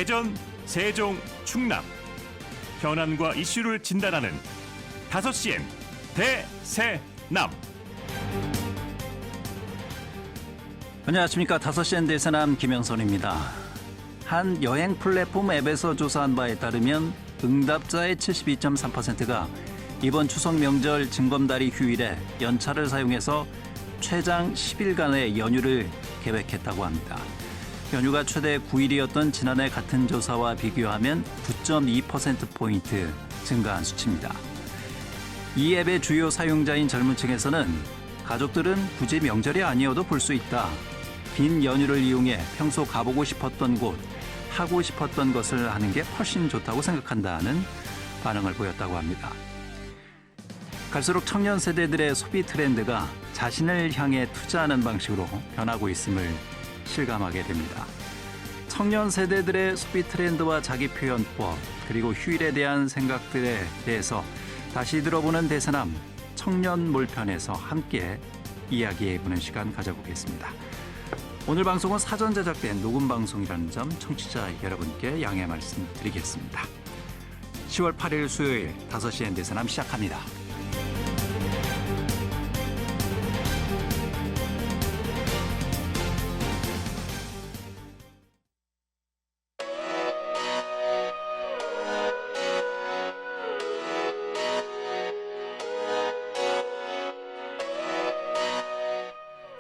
대전, 세종, 충남 현안과 이슈를 진단하는 5시엔 대세남. 안녕하십니까. 5시엔 대세남 김영선입니다. 한 여행 플랫폼 앱에서 조사한 바에 따르면 응답자의 72.3%가 이번 추석 명절 징검다리 휴일에 연차를 사용해서 최장 10일간의 연휴를 계획했다고 합니다. 연휴가 최대 9일이었던 지난해 같은 조사와 비교하면 9.2%포인트 증가한 수치입니다. 이 앱의 주요 사용자인 젊은 층에서는 가족들은 굳이 명절이 아니어도 볼 수 있다. 긴 연휴를 이용해 평소 가보고 싶었던 곳, 하고 싶었던 것을 하는 게 훨씬 좋다고 생각한다는 반응을 보였다고 합니다. 갈수록 청년 세대들의 소비 트렌드가 자신을 향해 투자하는 방식으로 변하고 있음을 실감하게 됩니다. 청년 세대들의 소비 트렌드와 자기 표현법, 그리고 휴일에 대한 생각들에 대해서 다시 들어보는 대세남 청년 몰편에서 함께 이야기해보는 시간 가져보겠습니다. 오늘 방송은 사전 제작된 녹음 방송이라는 점 청취자 여러분께 양해 말씀드리겠습니다. 10월 8일 수요일 5시엔 대세남 시작합니다.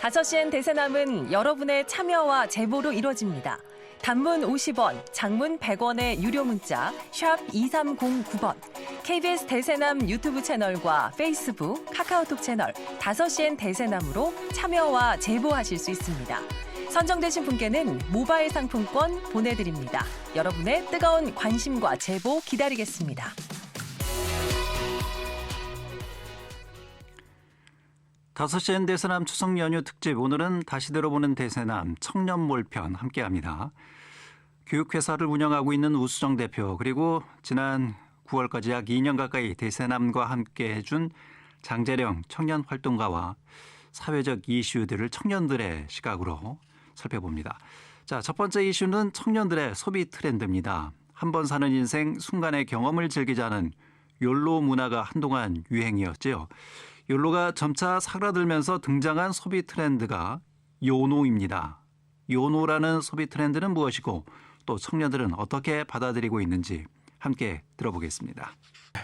다섯 시엔 대세남은 여러분의 참여와 제보로 이루어집니다. 단문 50원, 장문 100원의 유료 문자 샵 2309번, KBS 대세남 유튜브 채널과 페이스북, 카카오톡 채널 5시엔 대세남으로 참여와 제보하실 수 있습니다. 선정되신 분께는 모바일 상품권 보내드립니다. 여러분의 뜨거운 관심과 제보 기다리겠습니다. 5시엔 대세남 추석 연휴 특집, 오늘은 다시 들어보는 대세남 청년 몰편 함께합니다. 교육회사를 운영하고 있는 우수정 대표, 그리고 지난 9월까지 약 2년 가까이 대세남과 함께 해준 장재령 청년 활동가와 사회적 이슈들을 청년들의 시각으로 살펴봅니다. 자, 첫 번째 이슈는 청년들의 소비 트렌드입니다. 한 번 사는 인생 순간의 경험을 즐기자는 욜로 문화가 한동안 유행이었죠. 욜로가 점차 사그라들면서 등장한 소비 트렌드가 요노입니다. 요노라는 소비 트렌드는 무엇이고 또 청년들은 어떻게 받아들이고 있는지 함께 들어보겠습니다.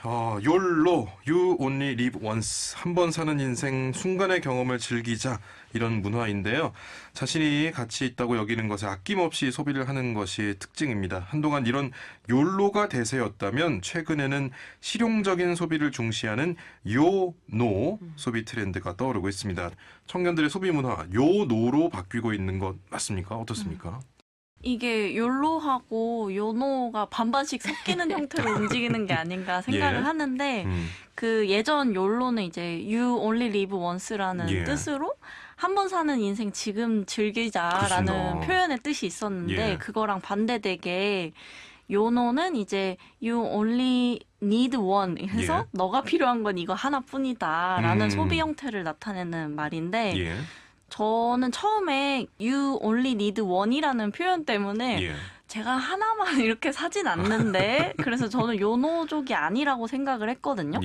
YOLO, You Only Live Once, 한 번 사는 인생 순간의 경험을 즐기자, 이런 문화인데요. 자신이 가치 있다고 여기는 것에 아낌없이 소비를 하는 것이 특징입니다. 한동안 이런 YOLO가 대세였다면 최근에는 실용적인 소비를 중시하는 YONO 소비 트렌드가 떠오르고 있습니다. 청년들의 소비 문화 YONO로 바뀌고 있는 것 맞습니까? 어떻습니까? 이게 욜로하고 요노가 반반씩 섞이는 형태로 움직이는 게 아닌가 생각을 하는데 그 예전 욜로는 이제 You Only Live Once라는 뜻으로 한 번 사는 인생 지금 즐기자라는 그렇구나. 표현의 뜻이 있었는데 그거랑 반대되게 요노는 이제 You Only Need One 해서 너가 필요한 건 이거 하나뿐이다라는 소비 형태를 나타내는 말인데 저는 처음에 You Only Need One이라는 표현 때문에 제가 하나만 이렇게 사진 않는데 그래서 저는 요노족이 아니라고 생각을 했거든요.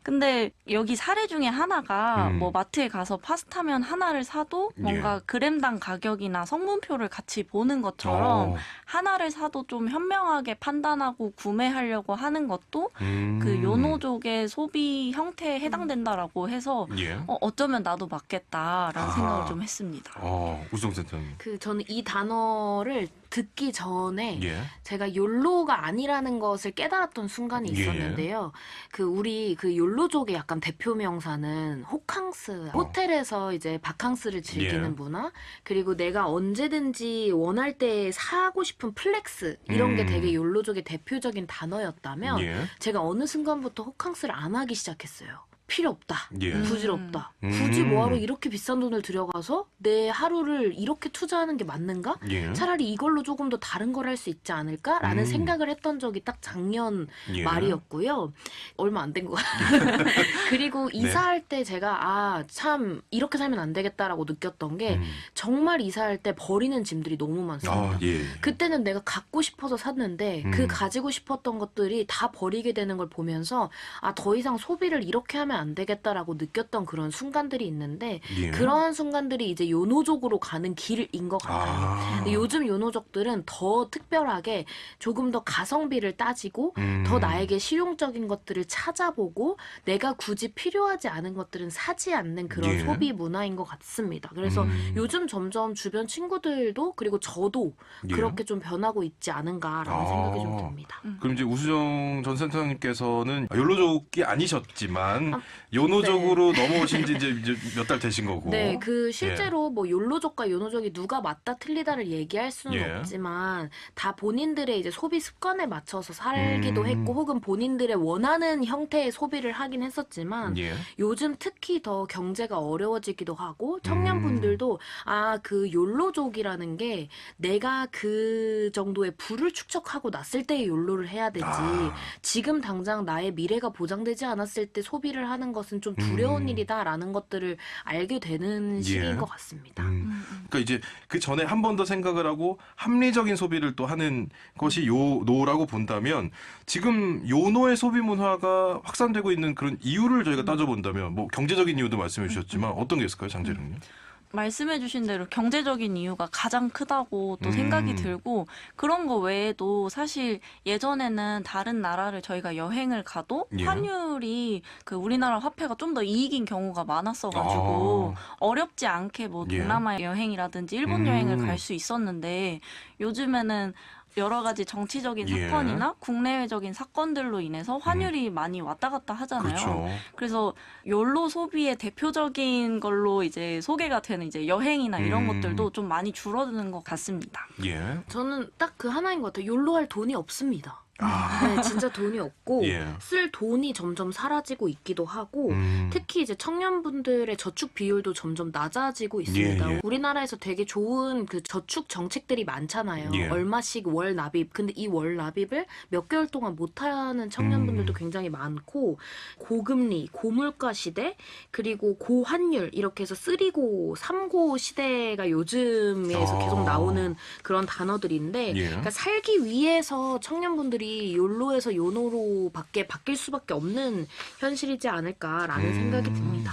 근데 여기 사례 중에 하나가 뭐 마트에 가서 파스타면 하나를 사도 뭔가 그램당 가격이나 성분표를 같이 보는 것처럼 하나를 사도 좀 현명하게 판단하고 구매하려고 하는 것도 그 요노족의 소비 형태에 해당된다라고 해서 어쩌면 나도 맞겠다라는 생각을 좀 했습니다. 우수정 센터님. 저는 이 단어를 듣기 전에 제가 욜로가 아니라는 것을 깨달았던 순간이 있었는데요. 우리 욜로족의 약간 대표 명사는 호캉스, 호텔에서 이제 바캉스를 즐기는 문화, 그리고 내가 언제든지 원할 때 사고 싶은 플렉스, 이런 게 되게 욜로족의 대표적인 단어였다면 제가 어느 순간부터 호캉스를 안 하기 시작했어요. 필요 없다. 예. 부질없다. 굳이 뭐하러 이렇게 비싼 돈을 들여가서 내 하루를 이렇게 투자하는 게 맞는가? 예. 차라리 이걸로 조금 더 다른 걸 할 수 있지 않을까라는 생각을 했던 적이 딱 작년 예. 말이었고요. 얼마 안 된 것 같아요. 그리고 네. 이사할 때 제가 참 이렇게 살면 안 되겠다라고 느꼈던 게 정말 이사할 때 버리는 짐들이 너무 많습니다. 예. 그때는 내가 갖고 싶어서 샀는데 그 가지고 싶었던 것들이 다 버리게 되는 걸 보면서 더 이상 소비를 이렇게 하면 안 되겠다라고 느꼈던 그런 순간들이 있는데 예. 그런 순간들이 이제 요노족으로 가는 길인 것 같아요. 근데 요즘 요노족들은 더 특별하게 조금 더 가성비를 따지고 더 나에게 실용적인 것들을 찾아보고 내가 굳이 필요하지 않은 것들은 사지 않는 그런 예. 소비 문화인 것 같습니다. 그래서 요즘 점점 주변 친구들도 그리고 저도 예. 그렇게 좀 변하고 있지 않은가라는 생각이 좀 듭니다. 그럼 이제 우수정 전 센터장님께서는 욜로족이 아니셨지만 요노족으로 넘어오신 지 이제 몇 달 되신 거고. 네, 실제로 뭐 욜로족과 요노족이 누가 맞다 틀리다를 얘기할 수는 예. 없지만 다 본인들의 이제 소비 습관에 맞춰서 살기도 했고 혹은 본인들의 원하는 형태의 소비를 하긴 했었지만 예. 요즘 특히 더 경제가 어려워지기도 하고 청년분들도 그 욜로족이라는 게 내가 그 정도의 부를 축적하고 났을 때의 욜로를 해야 되지 지금 당장 나의 미래가 보장되지 않았을 때 소비를 하는 것은 좀 두려운 일이다라는 것들을 알게 되는 시기인 것 같습니다. 그러니까 이제 그 전에 한 번 더 생각을 하고 합리적인 소비를 또 하는 것이 요노라고 본다면 지금 요노의 소비 문화가 확산되고 있는 그런 이유를 저희가 따져본다면 뭐 경제적인 이유도 말씀해 주셨지만 어떤 게 있을까요, 장재룡님? 말씀해주신 대로 경제적인 이유가 가장 크다고 또 생각이 들고 그런 거 외에도 사실 예전에는 다른 나라를 저희가 여행을 가도 예. 환율이 그 우리나라 화폐가 좀 더 이익인 경우가 많았어가지고 어렵지 않게 뭐 예. 동남아 여행이라든지 일본 여행을 갈 수 있었는데 요즘에는 여러 가지 정치적인 예. 사건이나 국내외적인 사건들로 인해서 환율이 많이 왔다 갔다 하잖아요. 그렇죠. 그래서 욜로 소비의 대표적인 걸로 이제 소개가 되는 이제 여행이나 이런 것들도 좀 많이 줄어드는 것 같습니다. 예. 저는 딱 그 하나인 것 같아요. 욜로 할 돈이 없습니다. 네, 진짜 돈이 없고 예. 쓸 돈이 점점 사라지고 있기도 하고 특히 이제 청년분들의 저축 비율도 점점 낮아지고 있습니다. 예. 우리나라에서 되게 좋은 그 저축 정책들이 많잖아요. 예. 얼마씩 월 납입. 근데 이 월 납입을 몇 개월 동안 못하는 청년분들도 굉장히 많고 고금리, 고물가 시대 그리고 고환율 이렇게 해서 쓰리고 삼고 시대가 요즘에서 계속 나오는 그런 단어들인데 예. 그러니까 살기 위해서 청년분들이 욜로에서 요노로 바뀔 수밖에 없는 현실이지 않을까라는 생각이 듭니다.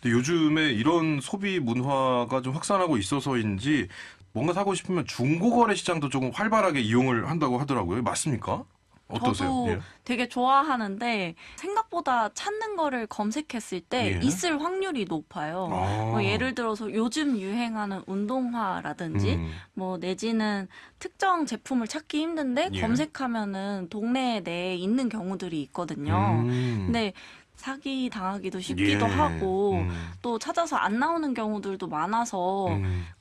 근데 요즘에 이런 소비 문화가 좀 확산하고 있어서인지 뭔가 사고 싶으면 중고거래 시장도 조금 활발하게 이용을 한다고 하더라고요. 맞습니까? 어떠세요? 저도 예. 되게 좋아하는데 생각보다 찾는 거를 검색했을 때 예. 있을 확률이 높아요. 뭐 예를 들어서 요즘 유행하는 운동화라든지 뭐 내지는 특정 제품을 찾기 힘든데 예. 검색하면은 동네 내에 있는 경우들이 있거든요. 근데 사기 당하기도 쉽기도 예. 하고 또 찾아서 안 나오는 경우들도 많아서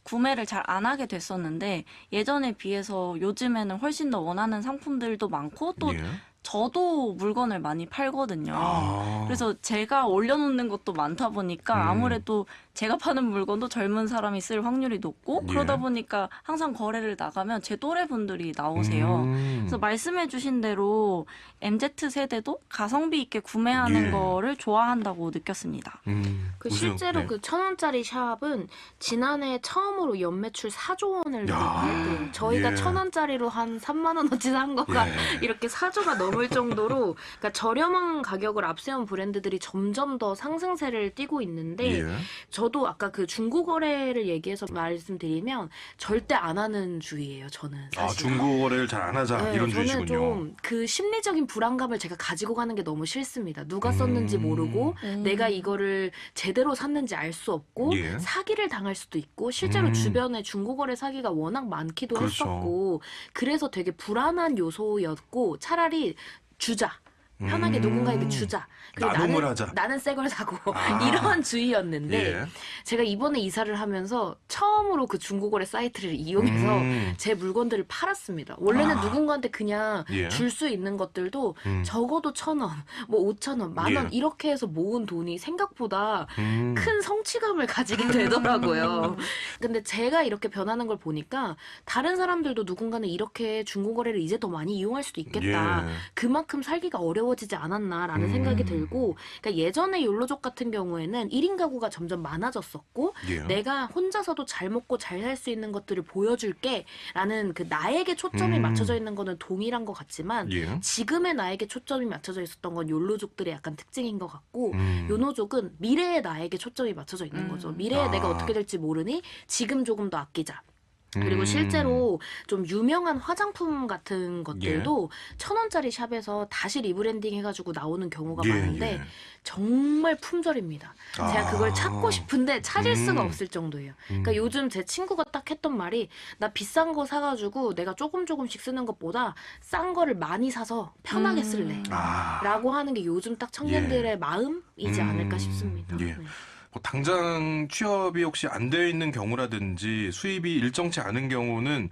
구매를 잘 안 하게 됐었는데 예전에 비해서 요즘에는 훨씬 더 원하는 상품들도 많고 또 예. 저도 물건을 많이 팔거든요. 그래서 제가 올려놓는 것도 많다 보니까 아무래도 제가 파는 물건도 젊은 사람이 쓸 확률이 높고 그러다 보니까 항상 거래를 나가면 제 또래 분들이 나오세요. 그래서 말씀해 주신 대로 MZ세대도 가성비 있게 구매하는 예. 거를 좋아한다고 느꼈습니다. 그 실제로 네. 그 1,000원짜리 샵은 지난해 처음으로 연매출 4조 원을 넘었고 저희가 예. 1,000원짜리로 한 3만 원어치 산 거가 예. 이렇게 4조가 넘을 정도로 그러니까 저렴한 가격을 앞세운 브랜드들이 점점 더 상승세를 띠고 있는데 예. 저도 아까 그 중고거래를 얘기해서 말씀드리면 절대 안 하는 주의예요. 저는 사실. 중고거래를 잘 안 하자 네, 이런 저는 주의시군요. 좀 그 심리적인 불안감을 제가 가지고 가는 게 너무 싫습니다. 누가 썼는지 모르고 내가 이거를 제대로 샀는지 알 수 없고 예. 사기를 당할 수도 있고 실제로 주변에 중고거래 사기가 워낙 많기도 그렇죠. 했었고 그래서 되게 불안한 요소였고 차라리 주자. 편하게 누군가에게 주자. 그리고 나눔을 하자. 나는 새 걸 사고 이런 주의였는데 예. 제가 이번에 이사를 하면서 처음으로 그 중고거래 사이트를 이용해서 제 물건들을 팔았습니다. 원래는 누군가한테 그냥 예. 줄 수 있는 것들도 적어도 1,000원, 뭐 5,000원, 10,000원 예. 이렇게 해서 모은 돈이 생각보다 큰 성취감을 가지게 되더라고요. 근데 제가 이렇게 변하는 걸 보니까 다른 사람들도 누군가는 이렇게 중고거래를 이제 더 많이 이용할 수도 있겠다. 예. 그만큼 살기가 어려워지지 않았나라는 생각이 들고, 그러니까 예전에 욜로족 같은 경우에는 1인 가구가 점점 많아졌었고 예. 내가 혼자서도 잘 먹고 잘 살 수 있는 것들을 보여줄게 라는 그 나에게 초점이 맞춰져 있는 거는 동일한 것 같지만 예. 지금의 나에게 초점이 맞춰져 있었던 건 욜로족들의 약간 특징인 것 같고 요노족은 미래의 나에게 초점이 맞춰져 있는 거죠. 미래에 내가 어떻게 될지 모르니 지금 조금 더 아끼자. 그리고 실제로 좀 유명한 화장품 같은 것들도 1,000원짜리 샵에서 다시 리브랜딩 해가지고 나오는 경우가 많은데 정말 품절입니다. 제가 그걸 찾고 싶은데 찾을 수가 없을 정도예요. 그러니까 요즘 제 친구가 딱 했던 말이 나 비싼 거 사가지고 내가 조금씩 쓰는 것보다 싼 거를 많이 사서 편하게 쓸래 라고 하는 게 요즘 딱 청년들의 마음이지 않을까 싶습니다. 예. 네. 뭐 당장 취업이 혹시 안 되어 있는 경우라든지 수입이 일정치 않은 경우는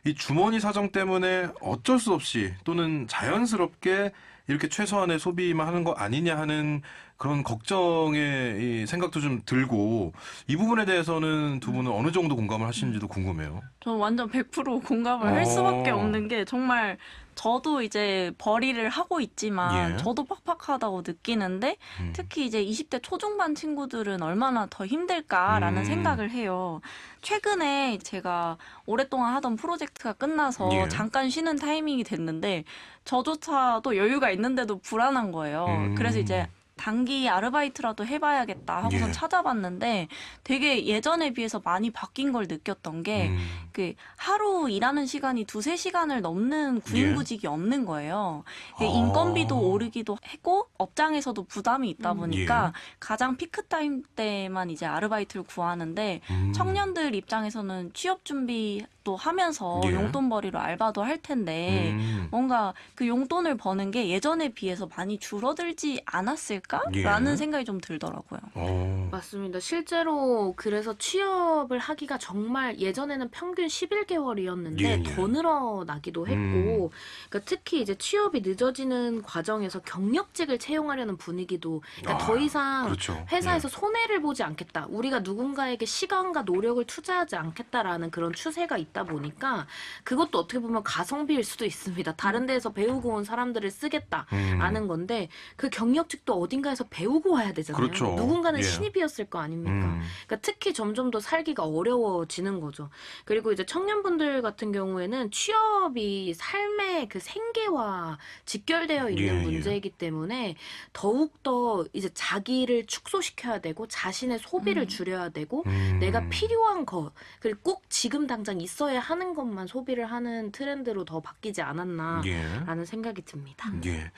이 주머니 사정 때문에 어쩔 수 없이 또는 자연스럽게 이렇게 최소한의 소비만 하는 거 아니냐 하는 그런 걱정의 이 생각도 좀 들고, 이 부분에 대해서는 두 분은 어느 정도 공감을 하시는지도 궁금해요. 저는 완전 100% 공감을 할 수밖에 없는 게, 정말 저도 이제 벌이를 하고 있지만 예. 저도 팍팍하다고 느끼는데 특히 이제 20대 초중반 친구들은 얼마나 더 힘들까라는 생각을 해요. 최근에 제가 오랫동안 하던 프로젝트가 끝나서 예. 잠깐 쉬는 타이밍이 됐는데 저조차도 여유가 있는데도 불안한 거예요. 그래서 이제 단기 아르바이트라도 해봐야겠다 하고선 예. 찾아봤는데 되게 예전에 비해서 많이 바뀐 걸 느꼈던 게 그 하루 일하는 시간이 2-3시간을 넘는 구인구직이 없는 거예요. 인건비도 오르기도 했고 업장에서도 부담이 있다 보니까 가장 피크타임 때만 이제 아르바이트를 구하는데 청년들 입장에서는 취업 준비도 하면서 예. 용돈벌이로 알바도 할 텐데 뭔가 그 용돈을 버는 게 예전에 비해서 많이 줄어들지 않았을까라는 예. 생각이 좀 들더라고요. 맞습니다. 실제로 그래서 취업을 하기가 정말 예전에는 평균 11개월이었는데 예, 예. 더 늘어나기도 했고, 그러니까 특히 이제 취업이 늦어지는 과정에서 경력직을 채용하려는 분위기도, 그러니까 더 이상 그렇죠. 회사에서 손해를 보지 않겠다, 우리가 누군가에게 시간과 노력을 투자하지 않겠다라는 그런 추세가 있다 보니까 그것도 어떻게 보면 가성비일 수도 있습니다. 다른 데에서 배우고 온 사람들을 쓰겠다라는 건데 그 경력직도 어딘가에서 배우고 와야 되잖아요. 그렇죠. 누군가는 예. 신입이었을 거 아닙니까? 그러니까 특히 점점 더 살기가 어려워지는 거죠. 그리고 이제 청년분들 같은 경우에는 취업이 삶의 그 생계와 직결되어 있는 예, 예. 문제이기 때문에 더욱더 이제 자기를 축소시켜야 되고 자신의 소비를 줄여야 되고 내가 필요한 것, 그리고 꼭 지금 당장 있어야 하는 것만 소비를 하는 트렌드로 더 바뀌지 않았나라는 생각이 듭니다. 예.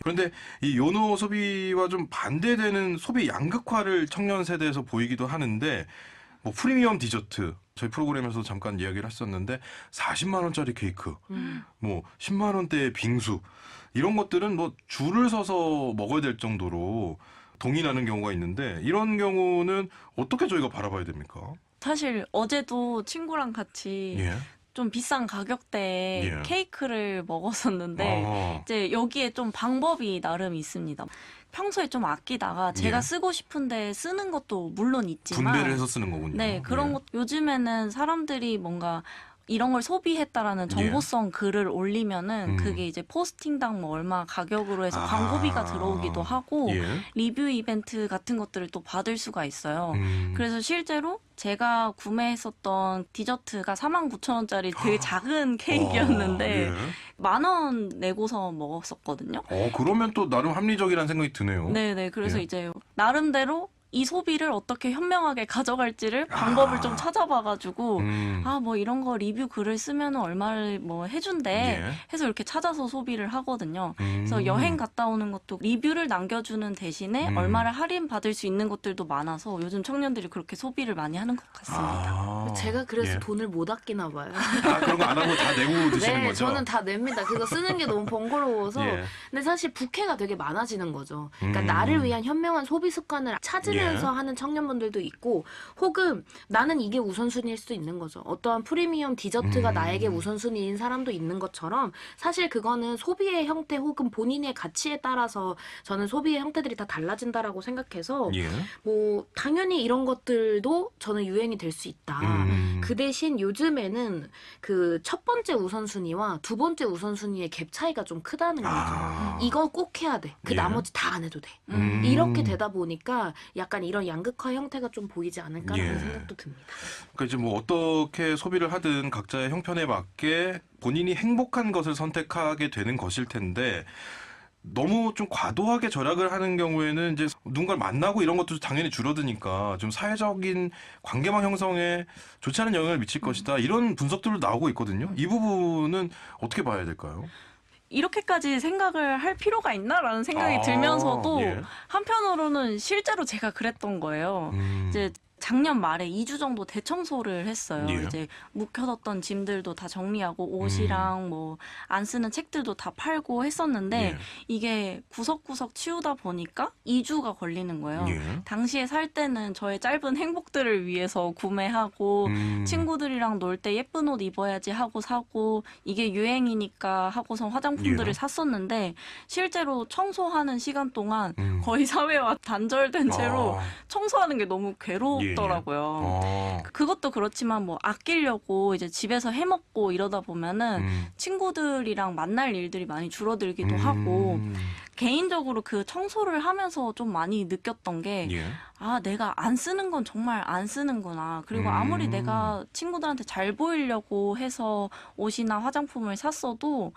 그런데 이 요노 소비와 좀 반대되는 소비 양극화를 청년 세대에서 보이기도 하는데, 뭐 프리미엄 디저트, 저희 프로그램에서 잠깐 이야기를 했었는데 40만 원짜리 케이크, 뭐 10만 원대의 빙수, 이런 것들은 뭐 줄을 서서 먹어야 될 정도로 동이 나는 경우가 있는데, 이런 경우는 어떻게 저희가 바라봐야 됩니까? 사실 어제도 친구랑 같이 예. 좀 비싼 가격대에 예. 케이크를 먹었었는데 이제 여기에 좀 방법이 나름 있습니다. 평소에 좀 아끼다가 제가 예. 쓰고 싶은데 쓰는 것도 물론 있지만 분배를 해서 쓰는 거군요. 네, 그런 예. 것 요즘에는 사람들이 뭔가 이런 걸 소비했다라는 정보성 글을 올리면은 그게 이제 포스팅당 뭐 얼마 가격으로 해서 광고비가 들어오기도 하고 예. 리뷰 이벤트 같은 것들을 또 받을 수가 있어요. 그래서 실제로 제가 구매했었던 디저트가 49,000원짜리 되게 작은 케이크였는데 예. 10,000원 내고서 먹었었거든요. 그러면 또 나름 합리적이라는 생각이 드네요. 네네. 그래서 예. 이제 나름대로 이 소비를 어떻게 현명하게 가져갈지를 방법을 좀 찾아봐가지고 뭐 이런 거 리뷰 글을 쓰면 얼마를 뭐 해준대 예. 해서 이렇게 찾아서 소비를 하거든요. 그래서 여행 갔다 오는 것도 리뷰를 남겨주는 대신에 얼마를 할인 받을 수 있는 것들도 많아서 요즘 청년들이 그렇게 소비를 많이 하는 것 같습니다. 제가 그래서 예. 돈을 못 아끼나 봐요. 그런 거 안 하고 다 내고 드시는 네, 거죠? 저는 다 냅니다. 그거 쓰는 게 너무 번거로워서. 예. 근데 사실 부캐가 되게 많아지는 거죠. 그러니까 음. 나를 위한 현명한 소비 습관을 찾으면서 예. 하는 청년분들도 있고, 혹은 나는 이게 우선순위일 수도 있는 거죠. 어떠한 프리미엄 디저트가 나에게 우선순위인 사람도 있는 것처럼, 사실 그거는 소비의 형태 혹은 본인의 가치에 따라서 저는 소비의 형태들이 다 달라진다라고 생각해서 예. 뭐 당연히 이런 것들도 저는 유행이 될 수 있다. 그 대신 요즘에는 그 첫 번째 우선순위와 두 번째 우선순위의 갭 차이가 좀 크다는 거죠. 이거 꼭 해야 돼. 그 예. 나머지 다 안 해도 돼. 이렇게 되다 보니까 약간 이런 양극화 형태가 좀 보이지 않을까라는 예. 생각도 듭니다. 그러니까 이제 뭐 어떻게 소비를 하든 각자의 형편에 맞게 본인이 행복한 것을 선택하게 되는 것일 텐데, 너무 좀 과도하게 절약을 하는 경우에는 이제 누군가를 만나고 이런 것도 당연히 줄어드니까 좀 사회적인 관계망 형성에 좋지 않은 영향을 미칠 것이다. 이런 분석들도 나오고 있거든요. 이 부분은 어떻게 봐야 될까요? 이렇게까지 생각을 할 필요가 있나라는 생각이 들면서도 예. 한편으로는 실제로 제가 그랬던 거예요. 이제 작년 말에 2주 정도 대청소를 했어요. 예. 이제 묵혀뒀던 짐들도 다 정리하고 옷이랑 뭐 안 쓰는 책들도 다 팔고 했었는데 예. 이게 구석구석 치우다 보니까 2주가 걸리는 거예요. 예. 당시에 살 때는 저의 짧은 행복들을 위해서 구매하고 친구들이랑 놀 때 예쁜 옷 입어야지 하고 사고 이게 유행이니까 하고서 화장품들을 예. 샀었는데 실제로 청소하는 시간 동안 거의 사회와 단절된 채로 청소하는 게 너무 괴롭더라고요. 그것도 그렇지만 뭐 아끼려고 이제 집에서 해먹고 이러다 보면은 친구들이랑 만날 일들이 많이 줄어들기도 하고 개인적으로 그 청소를 하면서 좀 많이 느꼈던 게 예. 내가 안 쓰는 건 정말 안 쓰는구나. 그리고 아무리 내가 친구들한테 잘 보이려고 해서 옷이나 화장품을 샀어도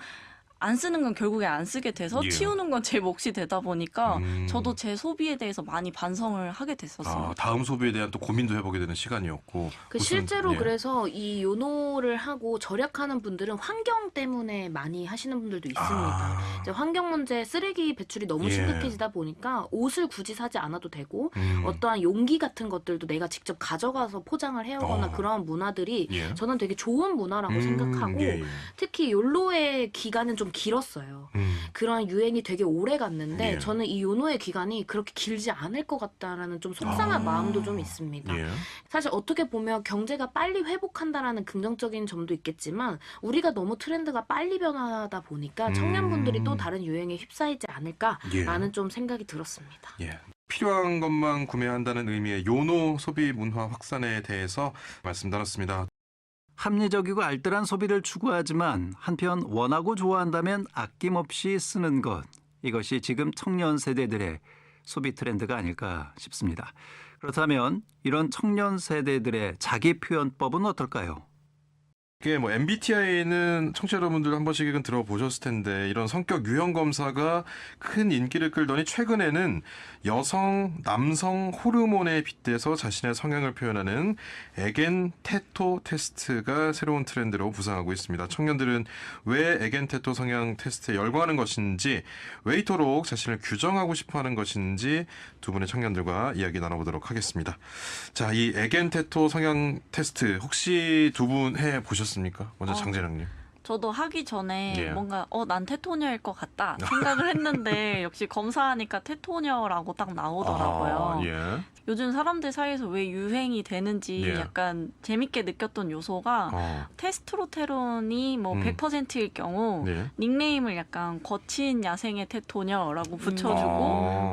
안 쓰는 건 결국에 안 쓰게 돼서 예. 치우는 건 제 몫이 되다 보니까 저도 제 소비에 대해서 많이 반성을 하게 됐었습니다. 다음 소비에 대한 또 고민도 해보게 되는 시간이었고. 실제로 예. 그래서 이 요노를 하고 절약하는 분들은 환경 때문에 많이 하시는 분들도 있습니다. 이제 환경 문제, 쓰레기 배출이 너무 예. 심각해지다 보니까 옷을 굳이 사지 않아도 되고 어떠한 용기 같은 것들도 내가 직접 가져가서 포장을 해오거나 그런 문화들이 예. 저는 되게 좋은 문화라고 생각하고 예, 예. 특히 욜로의 기간은 좀 길었어요. 그런 유행이 되게 오래 갔는데 예. 저는 이 요노의 기간이 그렇게 길지 않을 것 같다라는 좀 속상한 마음도 좀 있습니다. 예. 사실 어떻게 보면 경제가 빨리 회복한다라는 긍정적인 점도 있겠지만 우리가 너무 트렌드가 빨리 변하다 보니까 청년분들이 또 다른 유행에 휩싸이지 않을까라는 예. 좀 생각이 들었습니다. 예. 필요한 것만 구매한다는 의미의 요노 소비 문화 확산에 대해서 말씀 나눴습니다. 합리적이고 알뜰한 소비를 추구하지만 한편 원하고 좋아한다면 아낌없이 쓰는 것. 이것이 지금 청년 세대들의 소비 트렌드가 아닐까 싶습니다. 그렇다면 이런 청년 세대들의 자기 표현법은 어떨까요? 이게 뭐 MBTI는 청취자 여러분들 한 번씩은 들어보셨을 텐데 이런 성격 유형 검사가 큰 인기를 끌더니 최근에는 여성, 남성 호르몬에 빗대서 자신의 성향을 표현하는 에겐 테토 테스트가 새로운 트렌드로 부상하고 있습니다. 청년들은 왜 에겐 테토 성향 테스트에 열광하는 것인지, 왜 이토록 자신을 규정하고 싶어하는 것인지 두 분의 청년들과 이야기 나눠보도록 하겠습니다. 자, 이 에겐 테토 성향 테스트 혹시 두 분 해보셨습니까? 먼저 장재랑님. 저도 하기 전에 예. 뭔가 난 테토녀일 것 같다 생각을 했는데 역시 검사하니까 테토녀라고 딱 나오더라고요. 예. 요즘 사람들 사이에서 왜 유행이 되는지 예. 약간 재밌게 느꼈던 요소가 테스토스테론이 뭐 100%일 경우 네. 닉네임을 약간 거친 야생의 테토녀라고 붙여주고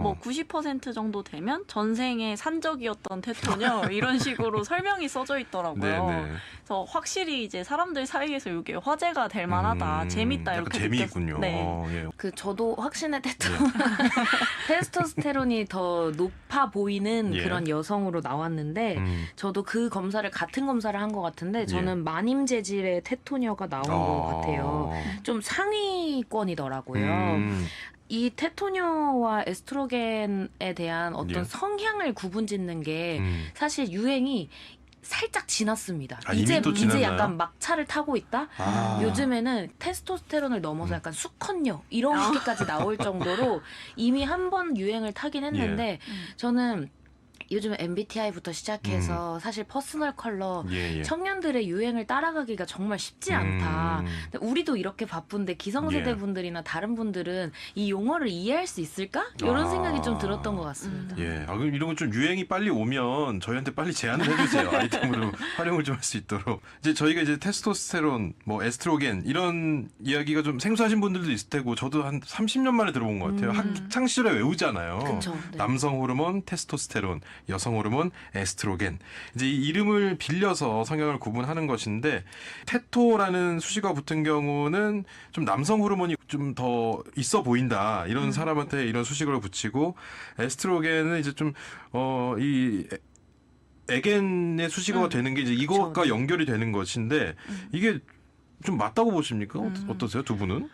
뭐 90% 정도 되면 전생에 산적이었던 테토녀 이런 식으로 설명이 써져 있더라고요. 네네. 그래서 확실히 이제 사람들 사이에서 이게 화제가 소비가 될 만하다, 재밌다 약간 이렇게 재미있군요. 네. 예. 그 저도 확신의 테스토스테론이 더 높아 보이는 예. 그런 여성으로 나왔는데 저도 그 검사를 같은 검사를 한 것 같은데 저는 마님 재질의 테토녀가 나온 것 같아요. 좀 상위권이더라고요. 이 테토녀와 에스트로겐에 대한 어떤 예. 성향을 구분짓는 게 사실 유행이 살짝 지났습니다. 아, 이미 또 이제 지났나요? 약간 막차를 타고 있다. 요즘에는 테스토스테론을 넘어서 약간 수컷녀 이렇게까지 나올 정도로 이미 한 번 유행을 타긴 했는데 저는 요즘 MBTI부터 시작해서 사실 퍼스널 컬러 예, 예. 청년들의 유행을 따라가기가 정말 쉽지 않다. 근데 우리도 이렇게 바쁜데 기성세대 예. 분들이나 다른 분들은 이 용어를 이해할 수 있을까? 이런 생각이 좀 들었던 것 같습니다. 예. 아, 그럼 이런 건 좀 유행이 빨리 오면 저희한테 빨리 제안을 해주세요. 아이템으로 활용을 좀 할 수 있도록. 이제 저희가 이제 테스토스테론, 뭐 에스트로겐 이런 이야기가 좀 생소하신 분들도 있을 테고 저도 한 30년 만에 들어본 것 같아요. 학창 시절에 외우잖아요. 그쵸, 네. 남성 호르몬 테스토스테론, 여성 호르몬 에스트로겐. 이제 이 이름을 빌려서 성향을 구분하는 것인데 테토라는 수식어 붙은 경우는 좀 남성 호르몬이 좀 더 있어 보인다. 이런 사람한테 이런 수식어를 붙이고 에스트로겐은 이제 좀 이 에겐의 수식어가 되는 게 이제 이것과 그쵸. 연결이 되는 것인데 이게 좀 맞다고 보십니까? 어떠세요, 두 분은?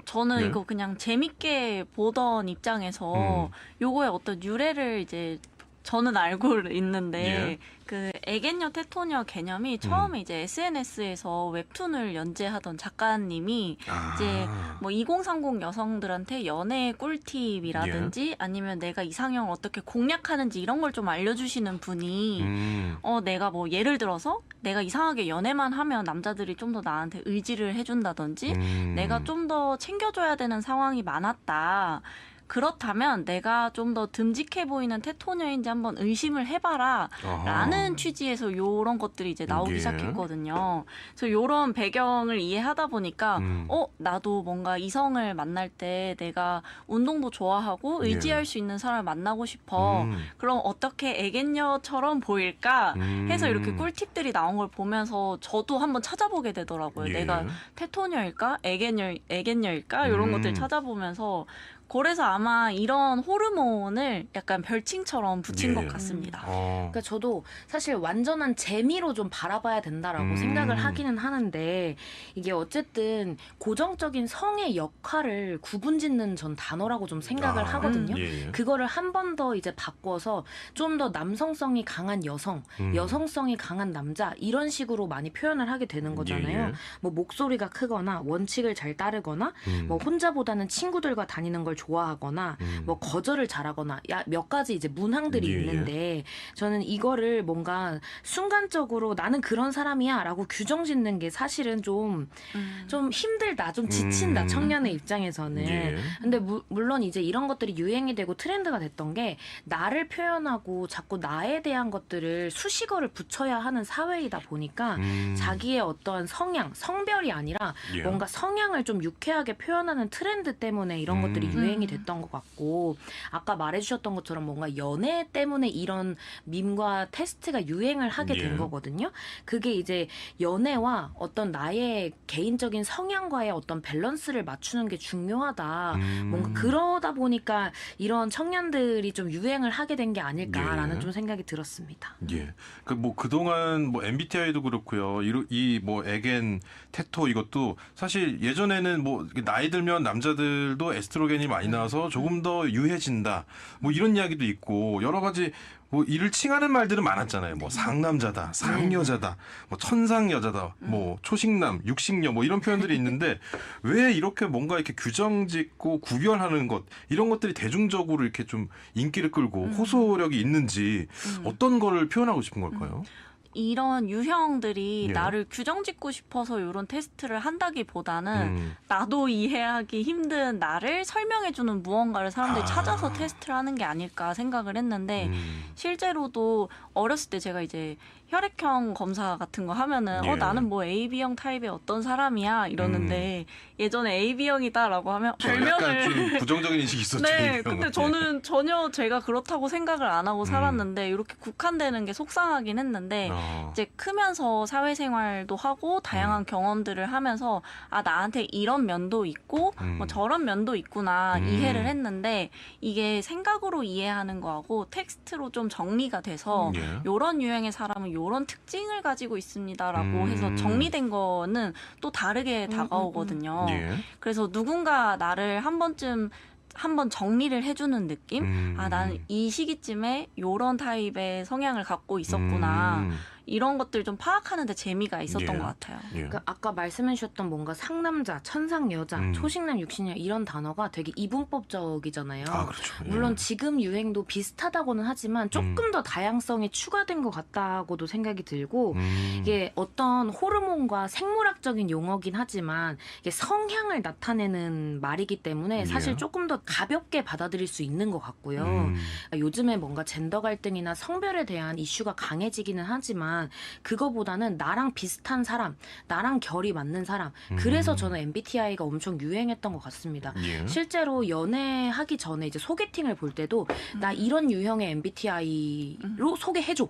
저는 예. 이거 그냥 재밌게 보던 입장에서 요거의 어떤 유래를 이제 저는 알고 있는데 예. 그 애견녀 테토녀 개념이 처음에 이제 SNS에서 웹툰을 연재하던 작가님이 이제 뭐 2030 여성들한테 연애 꿀팁이라든지 아니면 내가 이상형을 어떻게 공략하는지 이런 걸 좀 알려주시는 분이 내가 뭐 예를 들어서 내가 이상하게 연애만 하면 남자들이 좀 더 나한테 의지를 해준다든지 내가 좀 더 챙겨줘야 되는 상황이 많았다. 그렇다면 내가 좀 더 듬직해 보이는 테토녀인지 한번 의심을 해봐라 라는 취지에서 요런 것들이 이제 나오기 예. 시작했거든요. 그래서 요런 배경을 이해하다 보니까 나도 뭔가 이성을 만날 때 내가 운동도 좋아하고 의지할 수 있는 사람을 만나고 싶어. 그럼 어떻게 애견녀처럼 보일까 해서 이렇게 꿀팁들이 나온 걸 보면서 저도 한번 찾아보게 되더라고요. 예. 내가 테토녀일까? 애견녀일까? 이런 것들 찾아보면서 그래서 아마 이런 호르몬을 약간 별칭처럼 붙인 예. 것 같습니다. 그러니까 저도 사실 완전한 재미로 좀 바라봐야 된다라고 생각을 하기는 하는데 이게 어쨌든 고정적인 성의 역할을 구분짓는 전 단어라고 좀 생각을 하거든요. 예. 그거를 한 번 더 이제 바꿔서 좀 더 남성성이 강한 여성, 여성성이 강한 남자 이런 식으로 많이 표현을 하게 되는 거잖아요. 예. 뭐 목소리가 크거나 원칙을 잘 따르거나 뭐 혼자보다는 친구들과 다니는 걸 좋아하거나 뭐 거절을 잘하거나 몇 가지 이제 문항들이 예. 있는데 저는 이거를 뭔가 순간적으로 나는 그런 사람이야라고 규정짓는 게 사실은 좀 힘들다, 좀 지친다 청년의 입장에서는. 예. 근데 물론 이제 이런 것들이 유행이 되고 트렌드가 됐던 게 나를 표현하고 자꾸 나에 대한 것들을 수식어를 붙여야 하는 사회이다 보니까 자기의 어떠한 성향, 성별이 아니라 예. 뭔가 성향을 좀 유쾌하게 표현하는 트렌드 때문에 이런 것들이 유행이 됐던 것 같고 아까 말해주셨던 것처럼 뭔가 연애 때문에 이런 밈과 테스트가 유행을 하게 된 예. 거거든요. 그게 이제 연애와 어떤 나의 개인적인 성향과의 어떤 밸런스를 맞추는 게 중요하다. 뭔가 그러다 보니까 이런 청년들이 좀 유행을 하게 된 게 아닐까라는 예. 좀 생각이 들었습니다. 예. 그 뭐 그동안 뭐 MBTI도 그렇고요. 이 뭐 에겐, 테토 이것도 사실 예전에는 뭐 나이 들면 남자들도 에스트로겐이 많이 나와서 조금 더 유해진다. 뭐 이런 이야기도 있고 여러 가지 뭐 이를 칭하는 말들은 많았잖아요. 뭐 상남자다, 상여자다, 뭐 천상여자다, 뭐 초식남, 육식녀 뭐 이런 표현들이 있는데 왜 이렇게 뭔가 이렇게 규정짓고 구별하는 것 이런 것들이 대중적으로 이렇게 좀 인기를 끌고 호소력이 있는지 어떤 거를 표현하고 싶은 걸까요? 이런 유형들이 예. 나를 규정짓고 싶어서 이런 테스트를 한다기보다는 나도 이해하기 힘든 나를 설명해주는 무언가를 사람들이 찾아서 테스트를 하는 게 아닐까 생각을 했는데 실제로도 어렸을 때 제가 이제 혈액형 검사 같은 거 하면은 예. 나는 뭐 AB형 타입의 어떤 사람이야 이러는데 예전에 AB형이다라고 하면 약간 별명을 좀 부정적인 인식이 있었죠. 네, 이 근데 경우는. 저는 전혀 제가 그렇다고 생각을 안 하고 살았는데 이렇게 국한되는 게 속상하긴 했는데 이제 크면서 사회생활도 하고 다양한 경험들을 하면서 아 나한테 이런 면도 있고 뭐 저런 면도 있구나 이해를 했는데 이게 생각으로 이해하는 거하고 텍스트로 좀 정리가 돼서 요런 유형의 사람은 요런 특징을 가지고 있습니다라고 해서 정리된 거는 또 다르게 다가오거든요. 그래서 누군가 나를 한번 정리를 해주는 느낌? 아, 나는 이 시기쯤에 요런 타입의 성향을 갖고 있었구나. 이런 것들 좀 파악하는 데 재미가 있었던 것 같아요. 그러니까 아까 말씀해 주셨던 뭔가 상남자, 천상여자, 초식남, 육식남 이런 단어가 되게 이분법적이잖아요. 아, 그렇죠. 물론 지금 유행도 비슷하다고는 하지만 조금 더 다양성이 추가된 것 같다고도 생각이 들고 이게 어떤 호르몬과 생물학적인 용어긴 하지만 이게 성향을 나타내는 말이기 때문에 사실 조금 더 가볍게 받아들일 수 있는 것 같고요. 그러니까 요즘에 뭔가 젠더 갈등이나 성별에 대한 이슈가 강해지기는 하지만 그거보다는 나랑 비슷한 사람, 나랑 결이 맞는 사람. 그래서 저는 MBTI가 엄청 유행했던 것 같습니다. 실제로 연애하기 전에 이제 소개팅을 볼 때도 나 이런 유형의 MBTI로 소개해줘.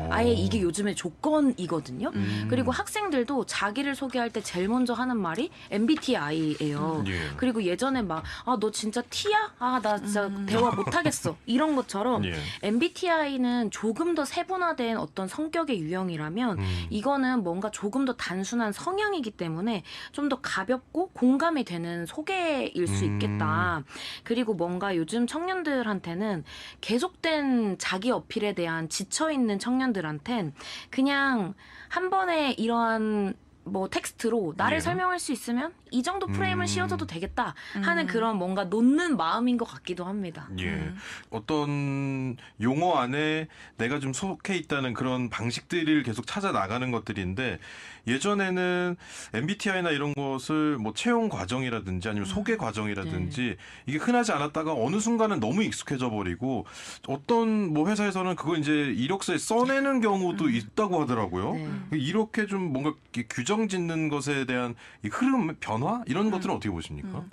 아예 이게 요즘의 조건이거든요. 그리고 학생들도 자기를 소개할 때 제일 먼저 하는 말이 MBTI예요. 그리고 예전에 막 아, 너 진짜 T야? 아, 나 진짜 대화 못하겠어. 이런 것처럼 MBTI는 조금 더 세분화된 어떤 성격의 유형이라면 이거는 뭔가 조금 더 단순한 성향이기 때문에 좀 더 가볍고 공감이 되는 소개일 수 있겠다. 그리고 뭔가 요즘 청년들한테는 계속된 자기 어필에 대한 지쳐있는 청년들한텐 그냥 한 번에 이러한 뭐 텍스트로 나를 설명할 수 있으면 이 정도 프레임을 씌워줘도 되겠다 하는 그런 뭔가 놓는 마음인 것 같기도 합니다. 어떤 용어 안에 내가 좀 속해 있다는 그런 방식들을 계속 찾아 나가는 것들인데 예전에는 MBTI나 이런 것을 뭐 채용 과정이라든지 아니면 소개 과정이라든지 이게 흔하지 않았다가 어느 순간은 너무 익숙해져 버리고 어떤 뭐 회사에서는 그거 이제 이력서에 써내는 경우도 있다고 하더라고요. 이렇게 좀 뭔가 규정 짓는 것에 대한 이 흐름, 변화 이런 것들은 어떻게 보십니까?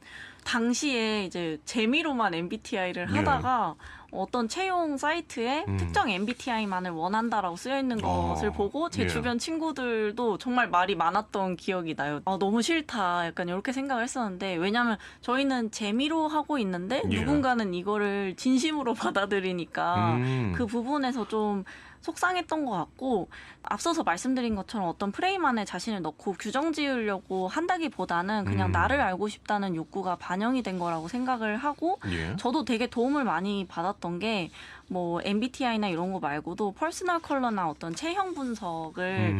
당시에 이제 재미로만 MBTI를 하다가 어떤 채용 사이트에 특정 MBTI만을 원한다라고 쓰여 있는 것을 보고 제 주변 친구들도 정말 말이 많았던 기억이 나요. 아, 너무 싫다. 약간 이렇게 생각을 했었는데 왜냐하면 저희는 재미로 하고 있는데 누군가는 이거를 진심으로 받아들이니까 그 부분에서 좀 속상했던 것 같고 앞서서 말씀드린 것처럼 어떤 프레임 안에 자신을 넣고 규정 지으려고 한다기보다는 그냥 나를 알고 싶다는 욕구가 반영이 된 거라고 생각을 하고 저도 되게 도움을 많이 받았던 게 뭐 MBTI나 이런 거 말고도 퍼스널 컬러나 어떤 체형 분석을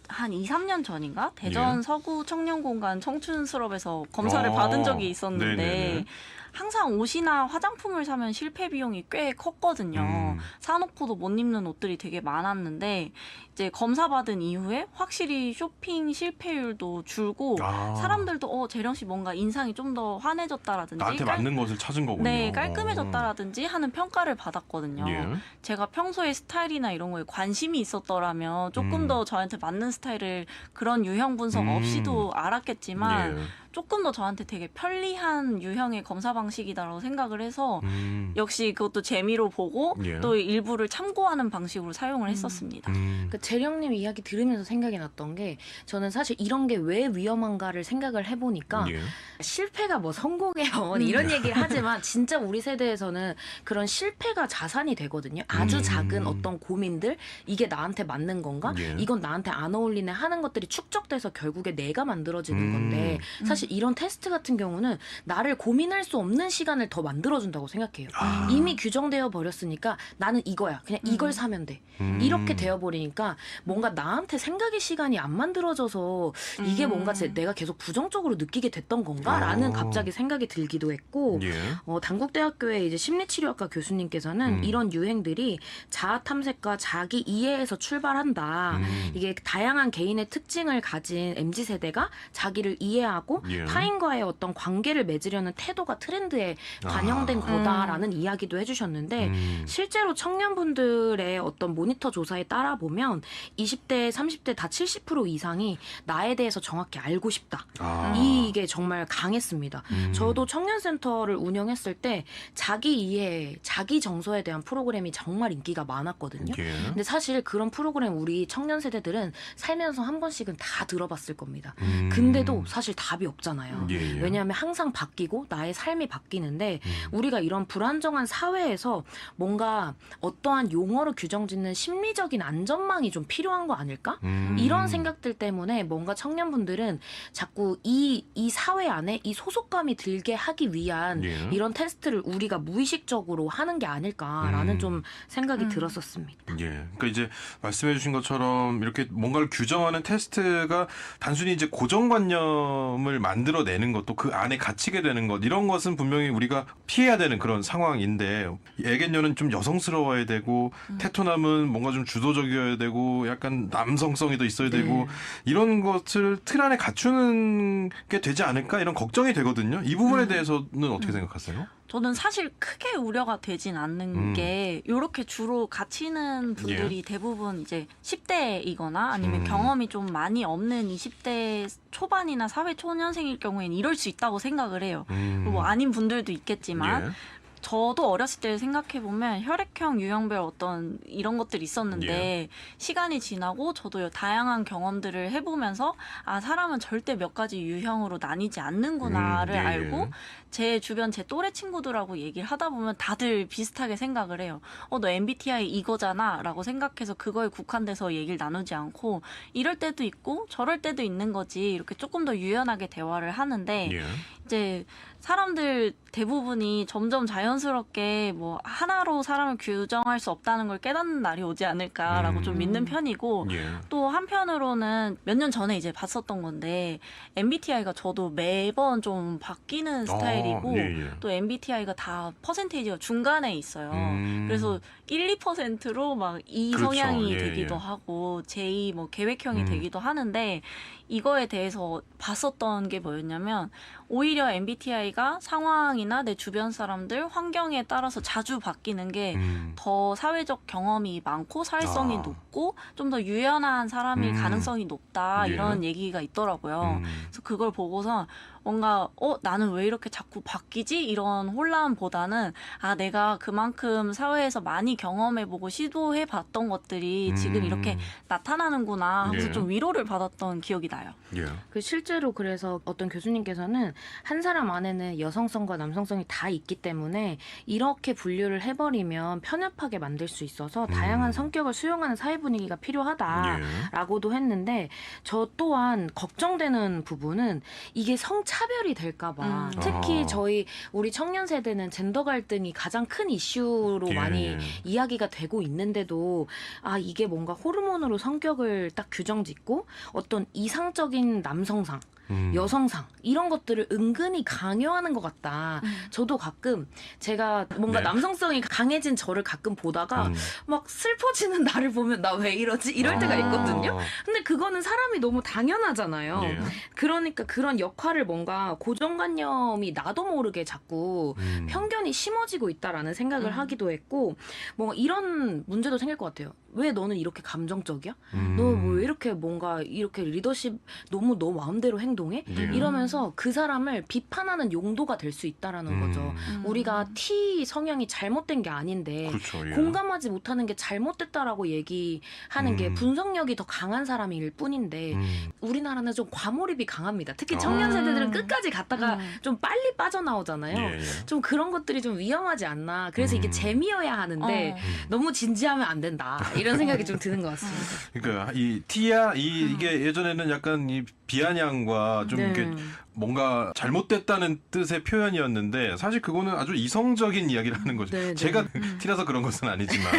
한 2, 3년 전인가? 대전 서구 청년공간 청춘수업에서 검사를 받은 적이 있었는데 항상 옷이나 화장품을 사면 실패 비용이 꽤 컸거든요. 사놓고도 못 입는 옷들이 되게 많았는데 이제 검사받은 이후에 확실히 쇼핑 실패율도 줄고 사람들도 재령 씨 뭔가 인상이 좀 더 환해졌다라든지 나한테 맞는 것을 찾은 거군요. 네, 깔끔해졌다라든지 하는 평가를 받았거든요. 제가 평소에 스타일이나 이런 거에 관심이 있었더라면 조금 더 저한테 맞는 스타일을 그런 유형 분석 없이도 알았겠지만 조금 더 저한테 되게 편리한 유형의 검사 방식이다라고 생각을 해서 역시 그것도 재미로 보고 또 일부를 참고하는 방식으로 사용을 했었습니다. 그 재령님 이야기 들으면서 생각이 났던 게 저는 사실 이런 게 왜 위험한가를 생각을 해보니까 실패가 뭐 성공의 어원 이런 얘기를 하지만 진짜 우리 세대에서는 그런 실패가 자산이 되거든요. 아주 작은 어떤 고민들 이게 나한테 맞는 건가? 이건 나한테 안 어울리네 하는 것들이 축적돼서 결국에 내가 만들어지는 건데 사실 이런 테스트 같은 경우는 나를 고민할 수 없는 시간을 더 만들어준다고 생각해요. 이미 규정되어 버렸으니까 나는 이거야. 그냥 이걸 사면 돼. 이렇게 되어버리니까 뭔가 나한테 생각의 시간이 안 만들어져서 이게 뭔가 내가 계속 부정적으로 느끼게 됐던 건가라는 갑자기 생각이 들기도 했고 단국대학교의 이제 심리치료학과 교수님께서는 이런 유행들이 자아 탐색과 자기 이해에서 출발한다. 이게 다양한 개인의 특징을 가진 MZ세대가 자기를 이해하고 타인과의 어떤 관계를 맺으려는 태도가 트렌드 트렌드에 반영된 거다라는 이야기도 해주셨는데 실제로 청년분들의 어떤 모니터 조사에 따라 보면 20대, 30대 다 70% 이상이 나에 대해서 정확히 알고 싶다. 이게 정말 강했습니다. 저도 청년센터를 운영했을 때 자기 이해, 자기 정서에 대한 프로그램이 정말 인기가 많았거든요. 예. 근데 사실 그런 프로그램 우리 청년 세대들은 살면서 한 번씩은 다 들어봤을 겁니다. 근데도 사실 답이 없잖아요. 예, 예. 왜냐하면 항상 바뀌고 나의 삶이 바뀌는데 우리가 이런 불안정한 사회에서 뭔가 어떠한 용어로 규정짓는 심리적인 안전망이 좀 필요한 거 아닐까? 이런 생각들 때문에 뭔가 청년분들은 자꾸 이 사회 안에 이 소속감이 들게 하기 위한 예. 이런 테스트를 우리가 무의식적으로 하는 게 아닐까라는 좀 생각이 들었었습니다. 예. 그러니까 이제 말씀해 주신 것처럼 이렇게 뭔가를 규정하는 테스트가 단순히 이제 고정관념을 만들어내는 것도 그 안에 갇히게 되는 것 이런 것은 분명히 우리가 피해야 되는 그런 상황인데 애견녀는 좀 여성스러워야 되고 테토남은 뭔가 좀 주도적이어야 되고 약간 남성성이 더 있어야 되고 이런 것을 틀 안에 갖추는 게 되지 않을까 이런 걱정이 되거든요. 이 부분에 대해서는 어떻게 생각하세요? 저는 사실 크게 우려가 되진 않는 게 이렇게 주로 갇히는 분들이 대부분 이제 10대이거나 아니면 경험이 좀 많이 없는 20대 초반이나 사회 초년생일 경우에는 이럴 수 있다고 생각을 해요. 뭐 아닌 분들도 있겠지만 예. 저도 어렸을 때 생각해보면 혈액형 유형별 어떤 이런 것들이 있었는데 시간이 지나고 저도 다양한 경험들을 해보면서 아 사람은 절대 몇 가지 유형으로 나뉘지 않는구나를 알고 제 주변 제 또래 친구들하고 얘기를 하다 보면 다들 비슷하게 생각을 해요. 너 MBTI 이거잖아 라고 생각해서 그거에 국한돼서 얘기를 나누지 않고 이럴 때도 있고 저럴 때도 있는 거지 이렇게 조금 더 유연하게 대화를 하는데 이제 사람들 대부분이 점점 자연스럽게 뭐 하나로 사람을 규정할 수 없다는 걸 깨닫는 날이 오지 않을까라고 좀 믿는 편이고 또 한편으로는 몇 년 전에 이제 봤었던 건데 MBTI가 저도 매번 좀 바뀌는 스타일이고 또 MBTI가 다 퍼센테이지가 중간에 있어요. 그래서 1, 2%로 막 E 그렇죠. 성향이 되기도 하고 J 뭐 계획형이 되기도 하는데 이거에 대해서 봤었던 게 뭐였냐면 오히려 MBTI가 상황이나 내 주변 사람들 환경에 따라서 자주 바뀌는 게 더 사회적 경험이 많고 사회성이 높고 좀 더 유연한 사람일 가능성이 높다 이런 얘기가 있더라고요. 그래서 그걸 보고서 뭔가 나는 왜 이렇게 자꾸 바뀌지? 이런 혼란보다는 아 내가 그만큼 사회에서 많이 경험해보고 시도해봤던 것들이 지금 이렇게 나타나는구나 하면서 좀 위로를 받았던 기억이 나요. 그 실제로 그래서 어떤 교수님께서는 한 사람 안에는 여성성과 남성성이 다 있기 때문에 이렇게 분류를 해버리면 편협하게 만들 수 있어서 다양한 성격을 수용하는 사회 분위기가 필요하다라고도 했는데 저 또한 걱정되는 부분은 이게 성차별이 될까봐 특히 우리 청년 세대는 젠더 갈등이 가장 큰 이슈로 많이 이야기가 되고 있는데도 아 이게 뭔가 호르몬으로 성격을 딱 규정짓고 어떤 이상적인 남성상 여성상 이런 것들을 은근히 강요하는 것 같다. 저도 가끔 제가 뭔가 남성성이 강해진 저를 가끔 보다가 막 슬퍼지는 나를 보면 나 왜 이러지? 이럴 때가 있거든요. 근데 그거는 사람이 너무 당연하잖아요. 그러니까 그런 역할을 뭔가 고정관념이 나도 모르게 자꾸 편견이 심어지고 있다라는 생각을 하기도 했고 뭔가 이런 문제도 생길 것 같아요. 왜 너는 이렇게 감정적이야? 너 왜 이렇게 뭔가 이렇게 리더십 너무 너 마음대로 행동해? 이러면서 그 사람을 비판하는 용도가 될 수 있다라는 거죠. 우리가 T 성향이 잘못된 게 아닌데 그렇죠, 공감하지 못하는 게 잘못됐다라고 얘기하는 게 분석력이 더 강한 사람일 뿐인데 우리나라는 좀 과몰입이 강합니다. 특히 청년 세대들은 끝까지 갔다가 좀 빨리 빠져나오잖아요. 좀 그런 것들이 좀 위험하지 않나. 그래서 이게 재미여야 하는데 너무 진지하면 안 된다. 이런 생각이 좀 드는 것 같습니다. 그러니까 이 T야 이게 예전에는 약간 이 비아냥과 좀 이렇게 뭔가 잘못됐다는 뜻의 표현이었는데 사실 그거는 아주 이성적인 이야기를 하는 거죠. 제가 T라서 그런 것은 아니지만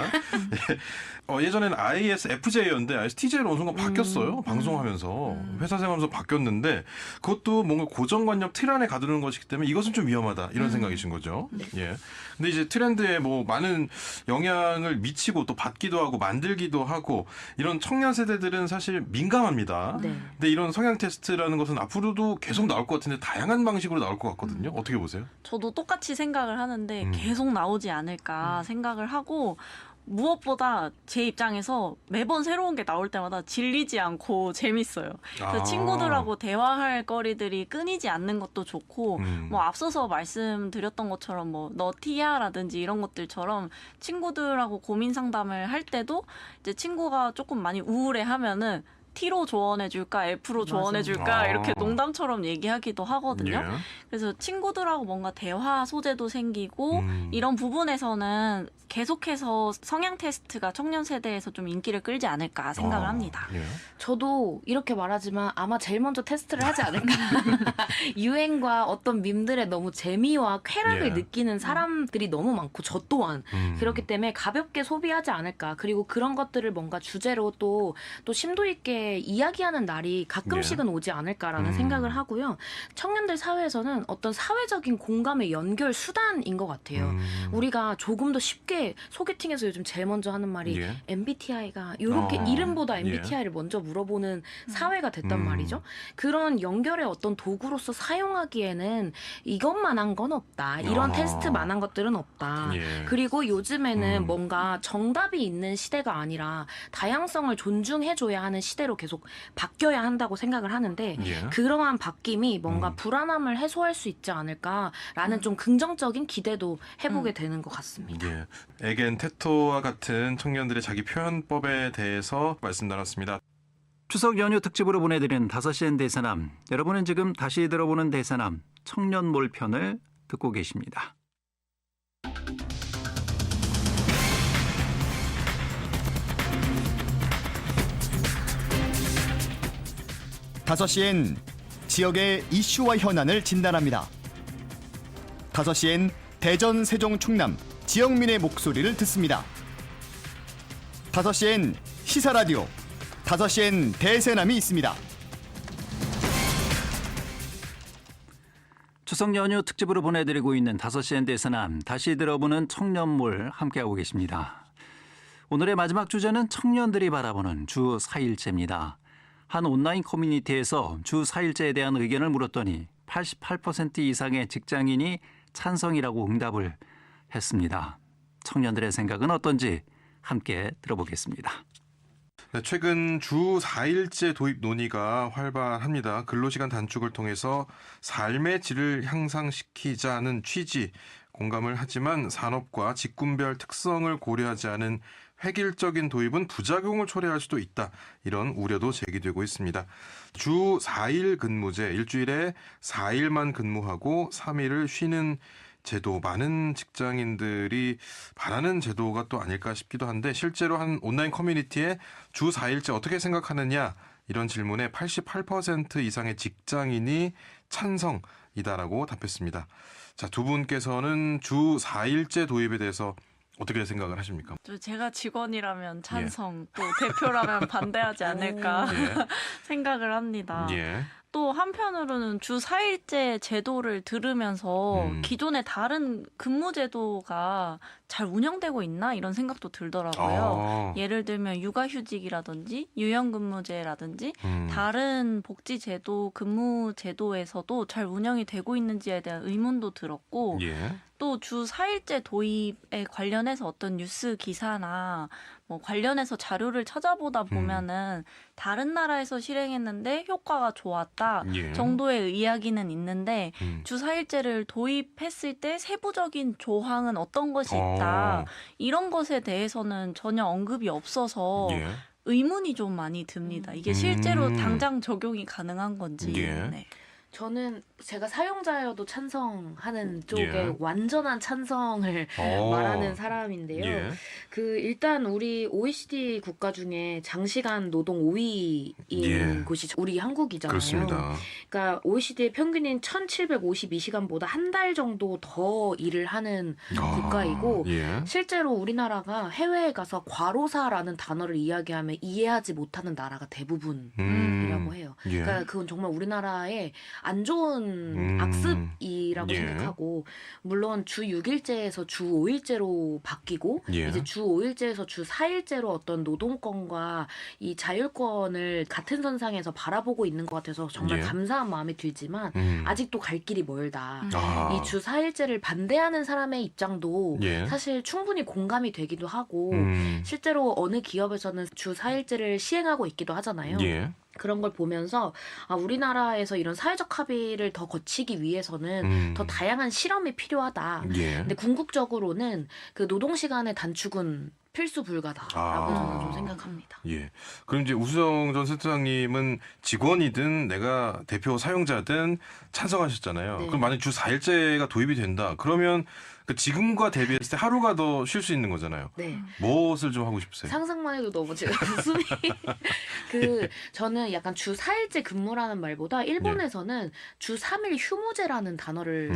예전에는 ISFJ였는데 ISTJ로 어느 순간 바뀌었어요. 방송하면서 회사 생활하면서 바뀌었는데 그것도 뭔가 고정관념 틀 안에 가두는 것이기 때문에 이것은 좀 위험하다 이런 생각이신 거죠. 예. 근데 이제 트렌드에 뭐 많은 영향을 미치고 또 받기도 하고 만들기도 하고 이런 청년 세대들은 사실 민감합니다. 근데 이런 성향 테스트라는 것은 앞으로도 계속 나올 나올 것 같은데 다양한 방식으로 나올 것 같거든요. 어떻게 보세요? 저도 똑같이 생각을 하는데 계속 나오지 않을까 생각을 하고 무엇보다 제 입장에서 매번 새로운 게 나올 때마다 질리지 않고 재밌어요. 그래서 친구들하고 대화할 거리들이 끊이지 않는 것도 좋고 뭐 앞서서 말씀드렸던 것처럼 뭐 너 T야라든지 이런 것들처럼 친구들하고 고민 상담을 할 때도 이제 친구가 조금 많이 우울해하면은 T로 조언해줄까, F로 조언해줄까 이렇게 농담처럼 얘기하기도 하거든요. 예. 그래서 친구들하고 뭔가 대화 소재도 생기고 이런 부분에서는 계속해서 성향 테스트가 청년 세대에서 좀 인기를 끌지 않을까 생각을 합니다. 예. 저도 이렇게 말하지만 아마 제일 먼저 테스트를 하지 않을까. 유행과 어떤 밈들의 너무 재미와 쾌락을 예. 느끼는 사람들이 너무 많고 저 또한 그렇기 때문에 가볍게 소비하지 않을까. 그리고 그런 것들을 뭔가 주제로 또 심도 있게 이야기하는 날이 가끔씩은 오지 않을까라는 생각을 하고요. 청년들 사회에서는 어떤 사회적인 공감의 연결 수단인 것 같아요. 우리가 조금 더 쉽게 소개팅에서 요즘 제일 먼저 하는 말이 예. MBTI가 이렇게 이름보다 MBTI를 먼저 물어보는 사회가 됐단 말이죠. 그런 연결의 어떤 도구로서 사용하기에는 이것만한 건 없다. 이런 테스트만한 것들은 없다. 예. 그리고 요즘에는 뭔가 정답이 있는 시대가 아니라 다양성을 존중해줘야 하는 시대로 계속 바뀌어야 한다고 생각을 하는데 예. 그러한 바뀜이 뭔가 불안함을 해소할 수 있지 않을까라는 좀 긍정적인 기대도 해보게 되는 것 같습니다. 예. 에겐 테토와 같은 청년들의 자기 표현법에 대해서 말씀 나눴습니다. 추석 연휴 특집으로 보내드리는 5시엔 대세남. 여러분은 지금 다시 들어보는 대세남 청년몰 편을 듣고 계십니다. 5시엔 지역의 이슈와 현안을 진단합니다. 5시엔 대전, 세종, 충남 지역민의 목소리를 듣습니다. 5시엔 시사라디오, 5시엔 대세남이 있습니다. 추석 연휴 특집으로 보내드리고 있는 5시엔 대세남, 다시 들어보는 청년몰 함께하고 계십니다. 오늘의 마지막 주제는 청년들이 바라보는 주 4일제입니다. 한 온라인 커뮤니티에서 주 4일제에 대한 의견을 물었더니 88% 이상의 직장인이 찬성이라고 응답을 했습니다. 청년들의 생각은 어떤지 함께 들어보겠습니다. 네, 최근 주 4일제 도입 논의가 활발합니다. 근로시간 단축을 통해서 삶의 질을 향상시키자는 취지, 공감을 하지만 산업과 직군별 특성을 고려하지 않은 획일적인 도입은 부작용을 초래할 수도 있다. 이런 우려도 제기되고 있습니다. 주 4일 근무제, 일주일에 4일만 근무하고 3일을 쉬는 제도, 많은 직장인들이 바라는 제도가 또 아닐까 싶기도 한데 실제로 한 온라인 커뮤니티에 주 4일제 어떻게 생각하느냐 이런 질문에 88% 이상의 직장인이 찬성이다라고 답했습니다. 자, 두 분께서는 주 4일제 도입에 대해서 어떻게 생각을 하십니까? 제가 직원이라면 찬성, 또 대표라면 반대하지 않을까 생각을 합니다. 예. 또 한편으로는 주 4일제 제도를 들으면서 기존의 다른 근무 제도가 잘 운영되고 있나 이런 생각도 들더라고요. 예를 들면 육아휴직이라든지 유연근무제라든지 다른 복지 제도, 근무 제도에서도 잘 운영이 되고 있는지에 대한 의문도 들었고 예. 또 주 4일제 도입에 관련해서 어떤 뉴스 기사나 뭐 관련해서 자료를 찾아보다 보면은 다른 나라에서 실행했는데 효과가 좋았다 정도의 이야기는 있는데 주 4일제를 도입했을 때 세부적인 조항은 어떤 것이 있다 이런 것에 대해서는 전혀 언급이 없어서 의문이 좀 많이 듭니다. 이게 실제로 당장 적용이 가능한 건지. 네. 저는 제가 사용자여도 찬성하는 쪽에 완전한 찬성을 말하는 사람인데요. 일단 우리 OECD 국가 중에 장시간 노동 5위인 곳이 우리 한국이잖아요. 그렇습니다. 그러니까 OECD의 평균인 1,752시간보다 한 달 정도 더 일을 하는 국가이고 실제로 우리나라가 해외에 가서 과로사라는 단어를 이야기하면 이해하지 못하는 나라가 대부분이라고 해요. 그러니까 그건 정말 우리나라의 안 좋은 악습이라고 예. 생각하고 물론 주 6일제에서 주 5일제로 바뀌고 예. 이제 주 5일제에서 주 4일제로 어떤 노동권과 이 자율권을 같은 선상에서 바라보고 있는 것 같아서 정말 예. 감사한 마음이 들지만 아직도 갈 길이 멀다. 아. 이 주 4일제를 반대하는 사람의 입장도 예. 사실 충분히 공감이 되기도 하고 실제로 어느 기업에서는 주 4일제를 시행하고 있기도 하잖아요. 예. 그런 걸 보면서 우리나라에서 이런 사회적 합의를 더 거치기 위해서는 더 다양한 실험이 필요하다. 예. 근데 궁극적으로는 그 노동시간의 단축은 필수 불가다라고 저는 좀 생각합니다. 예. 그럼 이제 우수정 전 센터장님은 직원이든 내가 대표 사용자든 찬성하셨잖아요. 네. 그럼 만약 주 4일제가 도입이 된다. 그러면 그 지금과 대비했을 때 하루가 더 쉴 수 있는 거잖아요. 네. 무엇을 좀 하고 싶으세요? 상상만 해도 너무 제가 웃음이 저는 약간 주 4일제 근무라는 말보다 일본에서는 주 3일 휴무제라는 단어를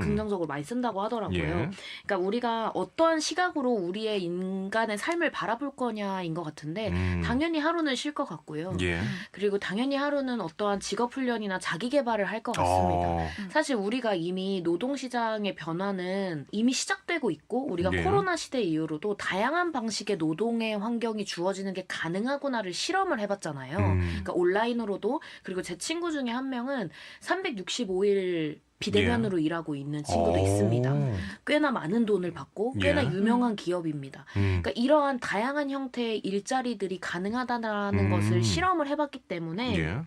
긍정적으로 많이 쓴다고 하더라고요. 예. 그러니까 우리가 어떠한 시각으로 우리의 인간의 삶을 바라볼 거냐인 것 같은데 당연히 하루는 쉴 것 같고요. 예. 그리고 당연히 하루는 어떠한 직업 훈련이나 자기 개발을 할 것 같습니다. 사실 우리가 이미 노동시장의 변화는 이미 시작되고 있고 우리가 예. 코로나 시대 이후로도 다양한 방식의 노동의 환경이 주어지는 게 가능하구나를 실험을 해봤잖아요. 그러니까 온라인으로도 그리고 제 친구 중에 한 명은 365일 비대면으로 일하고 있는 친구도 있습니다. 꽤나 많은 돈을 받고 꽤나 예. 유명한 기업입니다. 그러니까 이러한 다양한 형태의 일자리들이 가능하다는 것을 실험을 해봤기 때문에 예.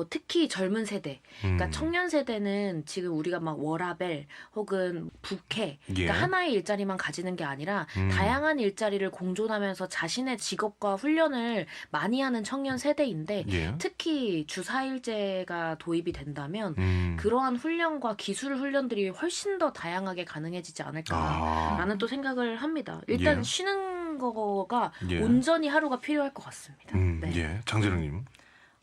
특히 젊은 세대, 그러니까 청년 세대는 지금 우리가 막 워라벨 혹은 부캐, 그러니까 예. 하나의 일자리만 가지는 게 아니라 다양한 일자리를 공존하면서 자신의 직업과 훈련을 많이 하는 청년 세대인데 예. 특히 주 4일제가 도입이 된다면 그러한 훈련과 기술 훈련들이 훨씬 더 다양하게 가능해지지 않을까라는 또 생각을 합니다. 일단 예. 쉬는 거가 예. 온전히 하루가 필요할 것 같습니다. 네. 예. 장재령님.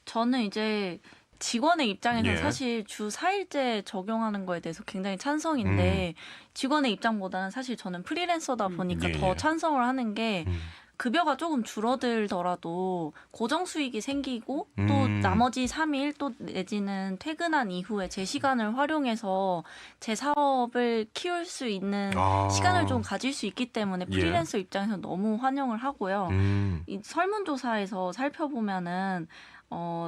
저는 이제 직원의 입장에서 예. 사실 주 4일제 적용하는 거에 대해서 굉장히 찬성인데 직원의 입장보다는 사실 저는 프리랜서다 보니까 예, 더 예. 찬성을 하는 게 급여가 조금 줄어들더라도 고정 수익이 생기고 또 나머지 3일 또 내지는 퇴근한 이후에 제 시간을 활용해서 제 사업을 키울 수 있는 시간을 좀 가질 수 있기 때문에 프리랜서 입장에서 너무 환영을 하고요. 이 설문조사에서 살펴보면은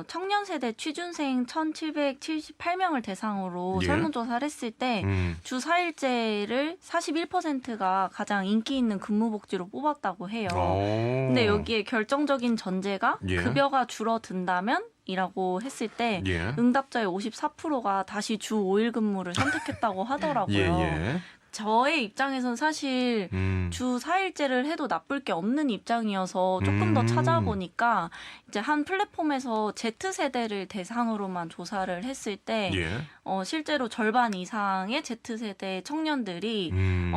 청년 세대 취준생 1,778명을 대상으로 예. 설문조사를 했을 때 주 4일제를 41%가 가장 인기 있는 근무복지로 뽑았다고 해요. 근데 여기에 결정적인 전제가 예. 급여가 줄어든다면 이라고 했을 때 예. 응답자의 54%가 다시 주 5일 근무를 선택했다고 하더라고요. 예. 저의 입장에선 사실 주 4일제를 해도 나쁠 게 없는 입장이어서 조금 더 찾아보니까 이제 한 플랫폼에서 Z세대를 대상으로만 조사를 했을 때 예. 실제로 절반 이상의 Z세대 청년들이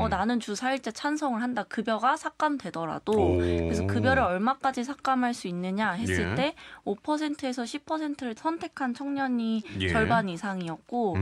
나는 주 4일제 찬성을 한다. 급여가 삭감되더라도 그래서 급여를 얼마까지 삭감할 수 있느냐 했을 예. 때 5%에서 10%를 선택한 청년이 예. 절반 이상이었고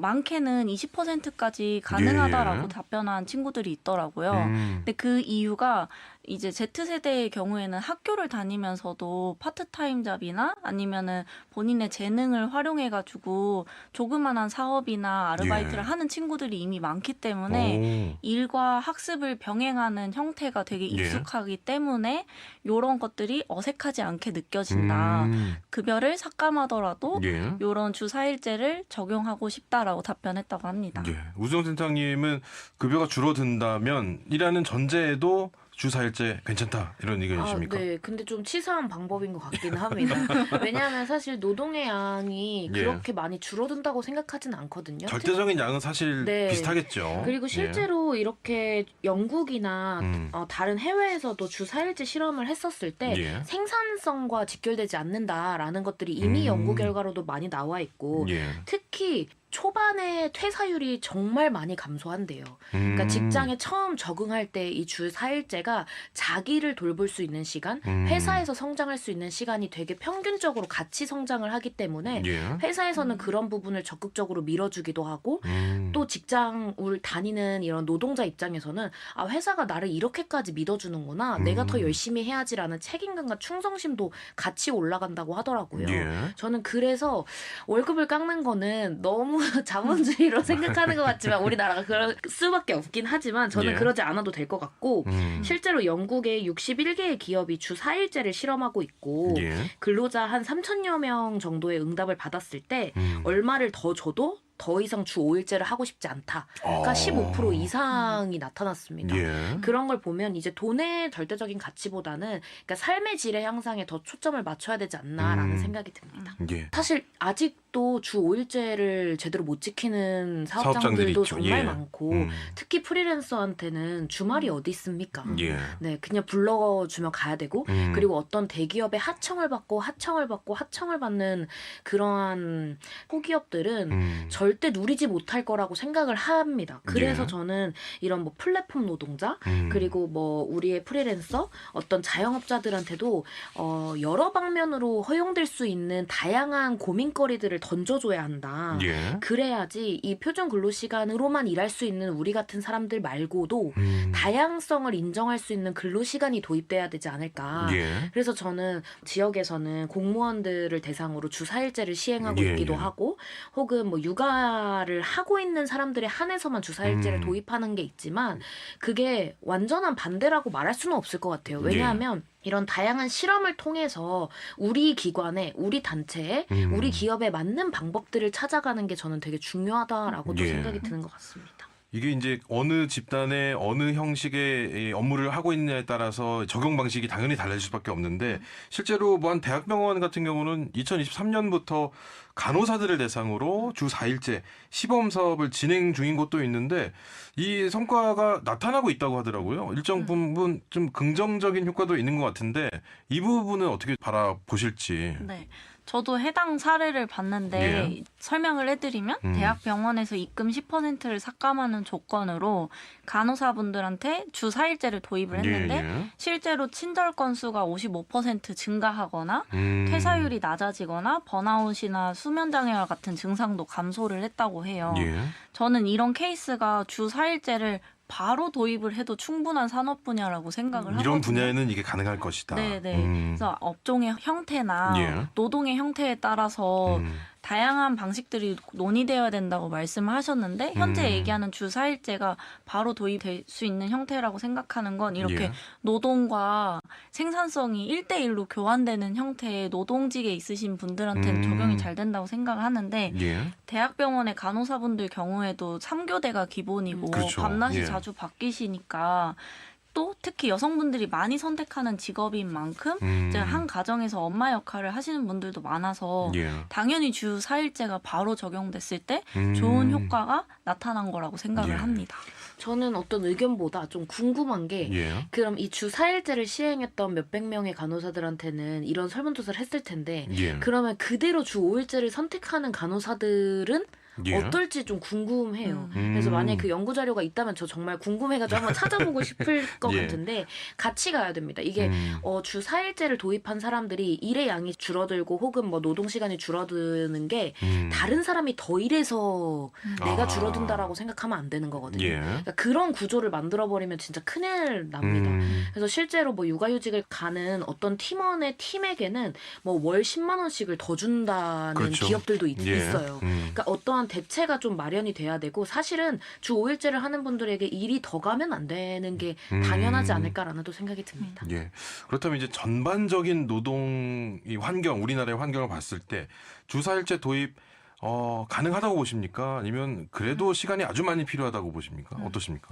많게는 20%까지 가능하다라고 예. 답변한 친구들이 있더라고요. 근데 그 이유가 이제 Z세대의 경우에는 학교를 다니면서도 파트타임 잡이나 아니면은 본인의 재능을 활용해가지고 조그만한 사업이나 아르바이트를 예. 하는 친구들이 이미 많기 때문에 일과 학습을 병행하는 형태가 되게 예. 익숙하기 때문에 이런 것들이 어색하지 않게 느껴진다. 급여를 삭감하더라도 예. 이런 주 4일제를 적용하고 싶다라고 답변했다고 합니다. 예. 우수정 센터장님은 급여가 줄어든다면 이라는 전제에도 주 4일제 괜찮다 이런 의견이십니까? 네. 근데 좀 치사한 방법인 것 같기는 합니다. 왜냐하면 사실 노동의 양이 예. 그렇게 많이 줄어든다고 생각하지는 않거든요. 절대적인 양은 사실 네. 비슷하겠죠. 그리고 실제로 이렇게 영국이나 다른 해외에서도 주 4일제 실험을 했었을 때 예. 생산성과 직결되지 않는다라는 것들이 이미 연구 결과로도 많이 나와 있고 예. 특히 초반에 퇴사율이 정말 많이 감소한대요. 그러니까 직장에 처음 적응할 때 이 주 4일제가 자기를 돌볼 수 있는 시간, 회사에서 성장할 수 있는 시간이 되게 평균적으로 같이 성장을 하기 때문에 회사에서는 그런 부분을 적극적으로 밀어주기도 하고 또 직장을 다니는 이런 노동자 입장에서는 아, 회사가 나를 이렇게까지 믿어주는구나. 내가 더 열심히 해야지라는 책임감과 충성심도 같이 올라간다고 하더라고요. 저는 그래서 월급을 깎는 거는 너무 자본주의로 생각하는 것 같지만 우리나라가 그럴 수밖에 없긴 하지만 저는 그러지 않아도 될 것 같고 실제로 영국의 61개의 기업이 주 4일제를 실험하고 있고 근로자 한 3천여 명 정도의 응답을 받았을 때 얼마를 더 줘도 더 이상 주 5일제를 하고 싶지 않다가 15% 이상이 나타났습니다. 그런 걸 보면 이제 돈의 절대적인 가치보다는 그러니까 삶의 질의 향상에 더 초점을 맞춰야 되지 않나라는 생각이 듭니다. 사실 아직도 주 5일제를 제대로 못 지키는 사업장들도 정말 많고 특히 프리랜서한테는 주말이 어디 있습니까? 네, 그냥 불러주면 가야 되고 그리고 어떤 대기업의 하청을 받는 그러한 소기업들은 절대 누리지 못할 거라고 생각을 합니다. 그래서 저는 이런 뭐 플랫폼 노동자 그리고 뭐 우리의 프리랜서 어떤 자영업자들한테도 여러 방면으로 허용될 수 있는 다양한 고민거리들을 던져줘야 한다. 그래야지 이 표준 근로시간으로만 일할 수 있는 우리 같은 사람들 말고도 다양성을 인정할 수 있는 근로시간이 도입돼야 되지 않을까. 그래서 저는 지역에서는 공무원들을 대상으로 주 4일제를 시행하고 있기도 하고 혹은 뭐 육아를 하고 있는 사람들에 한해서만 주 4일제를 도입하는 게 있지만 그게 완전한 반대라고 말할 수는 없을 것 같아요. 왜냐하면 이런 다양한 실험을 통해서 우리 기관에, 우리 단체에, 우리 기업에 맞는 방법들을 찾아가는 게 저는 되게 중요하다라고도 생각이 드는 것 같습니다. 이게 이제 어느 집단에 어느 형식의 업무를 하고 있느냐에 따라서 적용 방식이 당연히 달라질 수밖에 없는데 실제로 뭐 한 대학병원 같은 경우는 2023년부터 간호사들을 대상으로 주 4일제 시범 사업을 진행 중인 곳도 있는데 이 성과가 나타나고 있다고 하더라고요. 일정 부분 좀 긍정적인 효과도 있는 것 같은데 이 부분은 어떻게 바라보실지. 네. 저도 해당 사례를 봤는데 설명을 해드리면 대학병원에서 입금 10%를 삭감하는 조건으로 간호사분들한테 주 4일제를 도입을 했는데 실제로 친절 건수가 55% 증가하거나 퇴사율이 낮아지거나 번아웃이나 수면장애와 같은 증상도 감소를 했다고 해요. 저는 이런 케이스가 주 4일제를 바로 도입을 해도 충분한 산업 분야라고 생각을 하거든요. 이런 분야에는 이게 가능할 것이다. 네. 그래서 업종의 형태나 노동의 형태에 따라서 다양한 방식들이 논의되어야 된다고 말씀을 하셨는데 현재 얘기하는 주 4일제가 바로 도입될 수 있는 형태라고 생각하는 건 이렇게 노동과 생산성이 1대1로 교환되는 형태의 노동직에 있으신 분들한테는 적용이 잘 된다고 생각을 하는데 대학병원의 간호사분들 경우에도 3교대가 기본이고 그렇죠. 밤낮이 자주 바뀌시니까 또 특히 여성분들이 많이 선택하는 직업인 만큼 이제 한 가정에서 엄마 역할을 하시는 분들도 많아서 당연히 주 4일제가 바로 적용됐을 때 좋은 효과가 나타난 거라고 생각을 합니다. 저는 어떤 의견보다 좀 궁금한 게 그럼 이 주 4일제를 시행했던 몇백 명의 간호사들한테는 이런 설문조사를 했을 텐데 그러면 그대로 주 5일제를 선택하는 간호사들은 어떨지 좀 궁금해요. 그래서 만약에 그 연구 자료가 있다면 저 정말 궁금해가지고 한번 찾아보고 싶을 것 같은데 같이 가야 됩니다. 이게 주 4일제를 도입한 사람들이 일의 양이 줄어들고 혹은 뭐 노동 시간이 줄어드는 게 다른 사람이 더 일해서 내가 줄어든다라고 생각하면 안 되는 거거든요. 그러니까 그런 구조를 만들어버리면 진짜 큰일 납니다. 그래서 실제로 뭐 육아휴직을 가는 어떤 팀원의 팀에게는 뭐 월 10만 원씩을 더 준다는 기업들도 있어요. 그러니까 어떠한 대체가 좀 마련이 돼야 되고 사실은 주 5일제를 하는 분들에게 일이 더 가면 안 되는 게 당연하지 않을까라는 또 생각이 듭니다. 그렇다면 이제 전반적인 노동 이 환경, 우리나라의 환경을 봤을 때 주 4일제 도입 가능하다고 보십니까? 아니면 그래도 시간이 아주 많이 필요하다고 보십니까? 어떠십니까?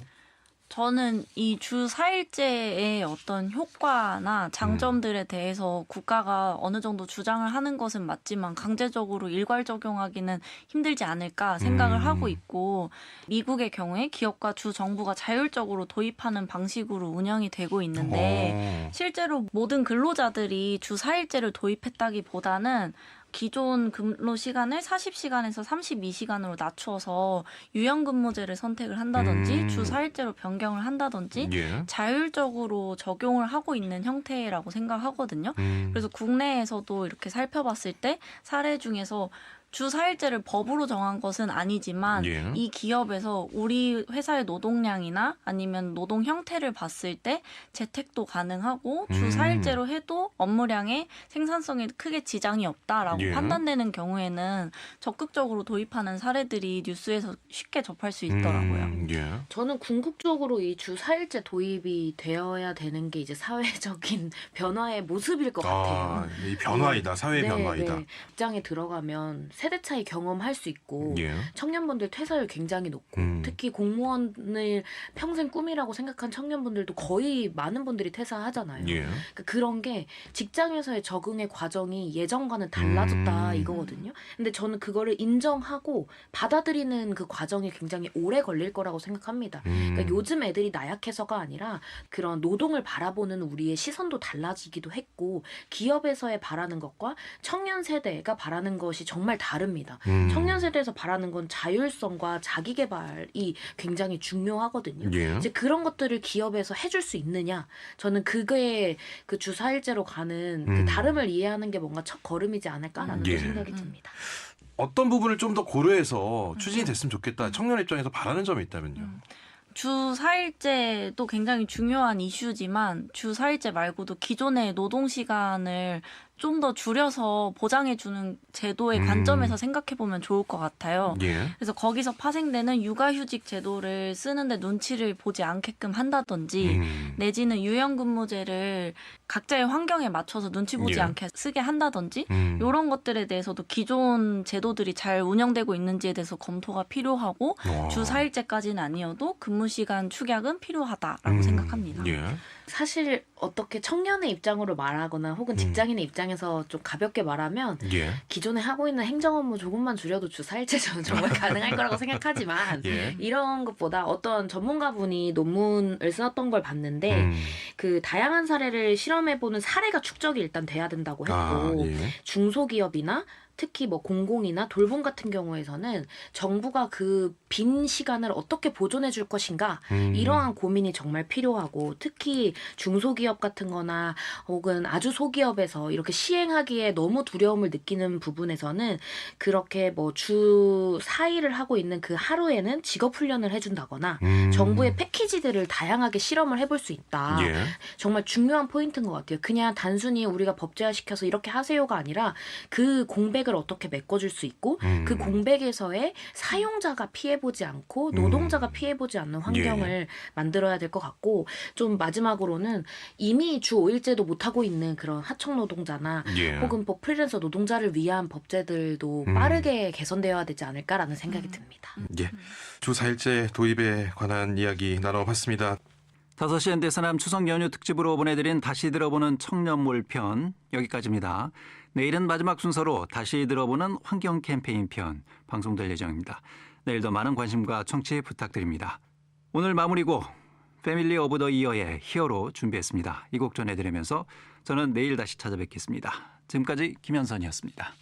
저는 이 주 4일제의 어떤 효과나 장점들에 대해서 국가가 어느 정도 주장을 하는 것은 맞지만 강제적으로 일괄 적용하기는 힘들지 않을까 생각을 하고 있고 미국의 경우에 기업과 주 정부가 자율적으로 도입하는 방식으로 운영이 되고 있는데 실제로 모든 근로자들이 주 4일제를 도입했다기보다는 기존 근로 시간을 40시간에서 32시간으로 낮춰서 유연근무제를 선택을 한다든지 주 4일제로 변경을 한다든지 자율적으로 적용을 하고 있는 형태라고 생각하거든요. 그래서 국내에서도 이렇게 살펴봤을 때 사례 중에서 주 4일제를 법으로 정한 것은 아니지만 이 기업에서 우리 회사의 노동량이나 아니면 노동 형태를 봤을 때 재택도 가능하고 주 4일제로 해도 업무량에 생산성에 크게 지장이 없다라고 판단되는 경우에는 적극적으로 도입하는 사례들이 뉴스에서 쉽게 접할 수 있더라고요. 저는 궁극적으로 이 주 4일제 도입이 되어야 되는 게 이제 사회적인 변화의 모습일 것 같아요. 이 변화이다. 사회 변화이다. 직장에 들어가면 세대 차이 경험할 수 있고 청년분들 퇴사율 굉장히 높고 특히 공무원을 평생 꿈이라고 생각한 청년분들도 거의 많은 분들이 퇴사하잖아요. 그러니까 그런 게 직장에서의 적응의 과정이 예전과는 달라졌다 이거거든요. 근데 저는 그거를 인정하고 받아들이는 그 과정이 굉장히 오래 걸릴 거라고 생각합니다. 그러니까 요즘 애들이 나약해서가 아니라 그런 노동을 바라보는 우리의 시선도 달라지기도 했고 기업에서의 바라는 것과 청년 세대가 바라는 것이 정말 다릅니다. 청년 세대에서 바라는 건 자율성과 자기 개발이 굉장히 중요하거든요. 이제 그런 것들을 기업에서 해줄 수 있느냐? 저는 그게 그 주 4일제로 가는 그 다름을 이해하는 게 뭔가 첫 걸음이지 않을까라는 생각이 듭니다. 어떤 부분을 좀 더 고려해서 추진이 됐으면 좋겠다. 청년 입장에서 바라는 점이 있다면요. 주 4일제도 굉장히 중요한 이슈지만 주 4일제 말고도 기존의 노동시간을 좀 더 줄여서 보장해주는 제도의 관점에서 생각해보면 좋을 것 같아요. 그래서 거기서 파생되는 육아휴직 제도를 쓰는데 눈치를 보지 않게끔 한다든지 내지는 유연근무제를 각자의 환경에 맞춰서 눈치 보지 않게 쓰게 한다든지 이런 것들에 대해서도 기존 제도들이 잘 운영되고 있는지에 대해서 검토가 필요하고 주 4일제까지는 아니어도 근무시간 축약은 필요하다라고 생각합니다. 사실 어떻게 청년의 입장으로 말하거나 혹은 직장인의 입장에서 좀 가볍게 말하면 기존에 하고 있는 행정 업무 조금만 줄여도 주 4일제 저는 정말 가능할 거라고 생각하지만 이런 것보다 어떤 전문가분이 논문을 썼던 걸 봤는데 그 다양한 사례를 실험해보는 사례가 축적이 일단 돼야 된다고 했고 중소기업이나 특히 뭐 공공이나 돌봄 같은 경우에서는 정부가 그 빈 시간을 어떻게 보존해 줄 것인가 이러한 고민이 정말 필요하고 특히 중소기업 같은 거나 혹은 아주 소기업에서 이렇게 시행하기에 너무 두려움을 느끼는 부분에서는 그렇게 뭐 주 4일을 하고 있는 그 하루에는 직업훈련을 해준다거나 정부의 패키지들을 다양하게 실험을 해볼 수 있다. 정말 중요한 포인트인 것 같아요. 그냥 단순히 우리가 법제화시켜서 이렇게 하세요가 아니라 그 공백을 어떻게 메꿔줄 수 있고 그 공백에서의 사용자가 피해보지 않고 노동자가 피해보지 않는 환경을 만들어야 될 것 같고 좀 마지막으로는 이미 주 5일제도 못하고 있는 그런 하청 노동자나 혹은 뭐 프리랜서 노동자를 위한 법제들도 빠르게 개선되어야 되지 않을까라는 생각이 듭니다. 주 4일제 도입에 관한 이야기 나눠봤습니다. 5시 현대사남 추석 연휴 특집으로 보내드린 다시 들어보는 청년몰 편 여기까지입니다. 내일은 마지막 순서로 다시 들어보는 환경 캠페인 편 방송될 예정입니다. 내일도 많은 관심과 청취 부탁드립니다. 오늘 마무리곡 패밀리 오브 더 이어의 히어로 준비했습니다. 이 곡 전해드리면서 저는 내일 다시 찾아뵙겠습니다. 지금까지 김현선이었습니다.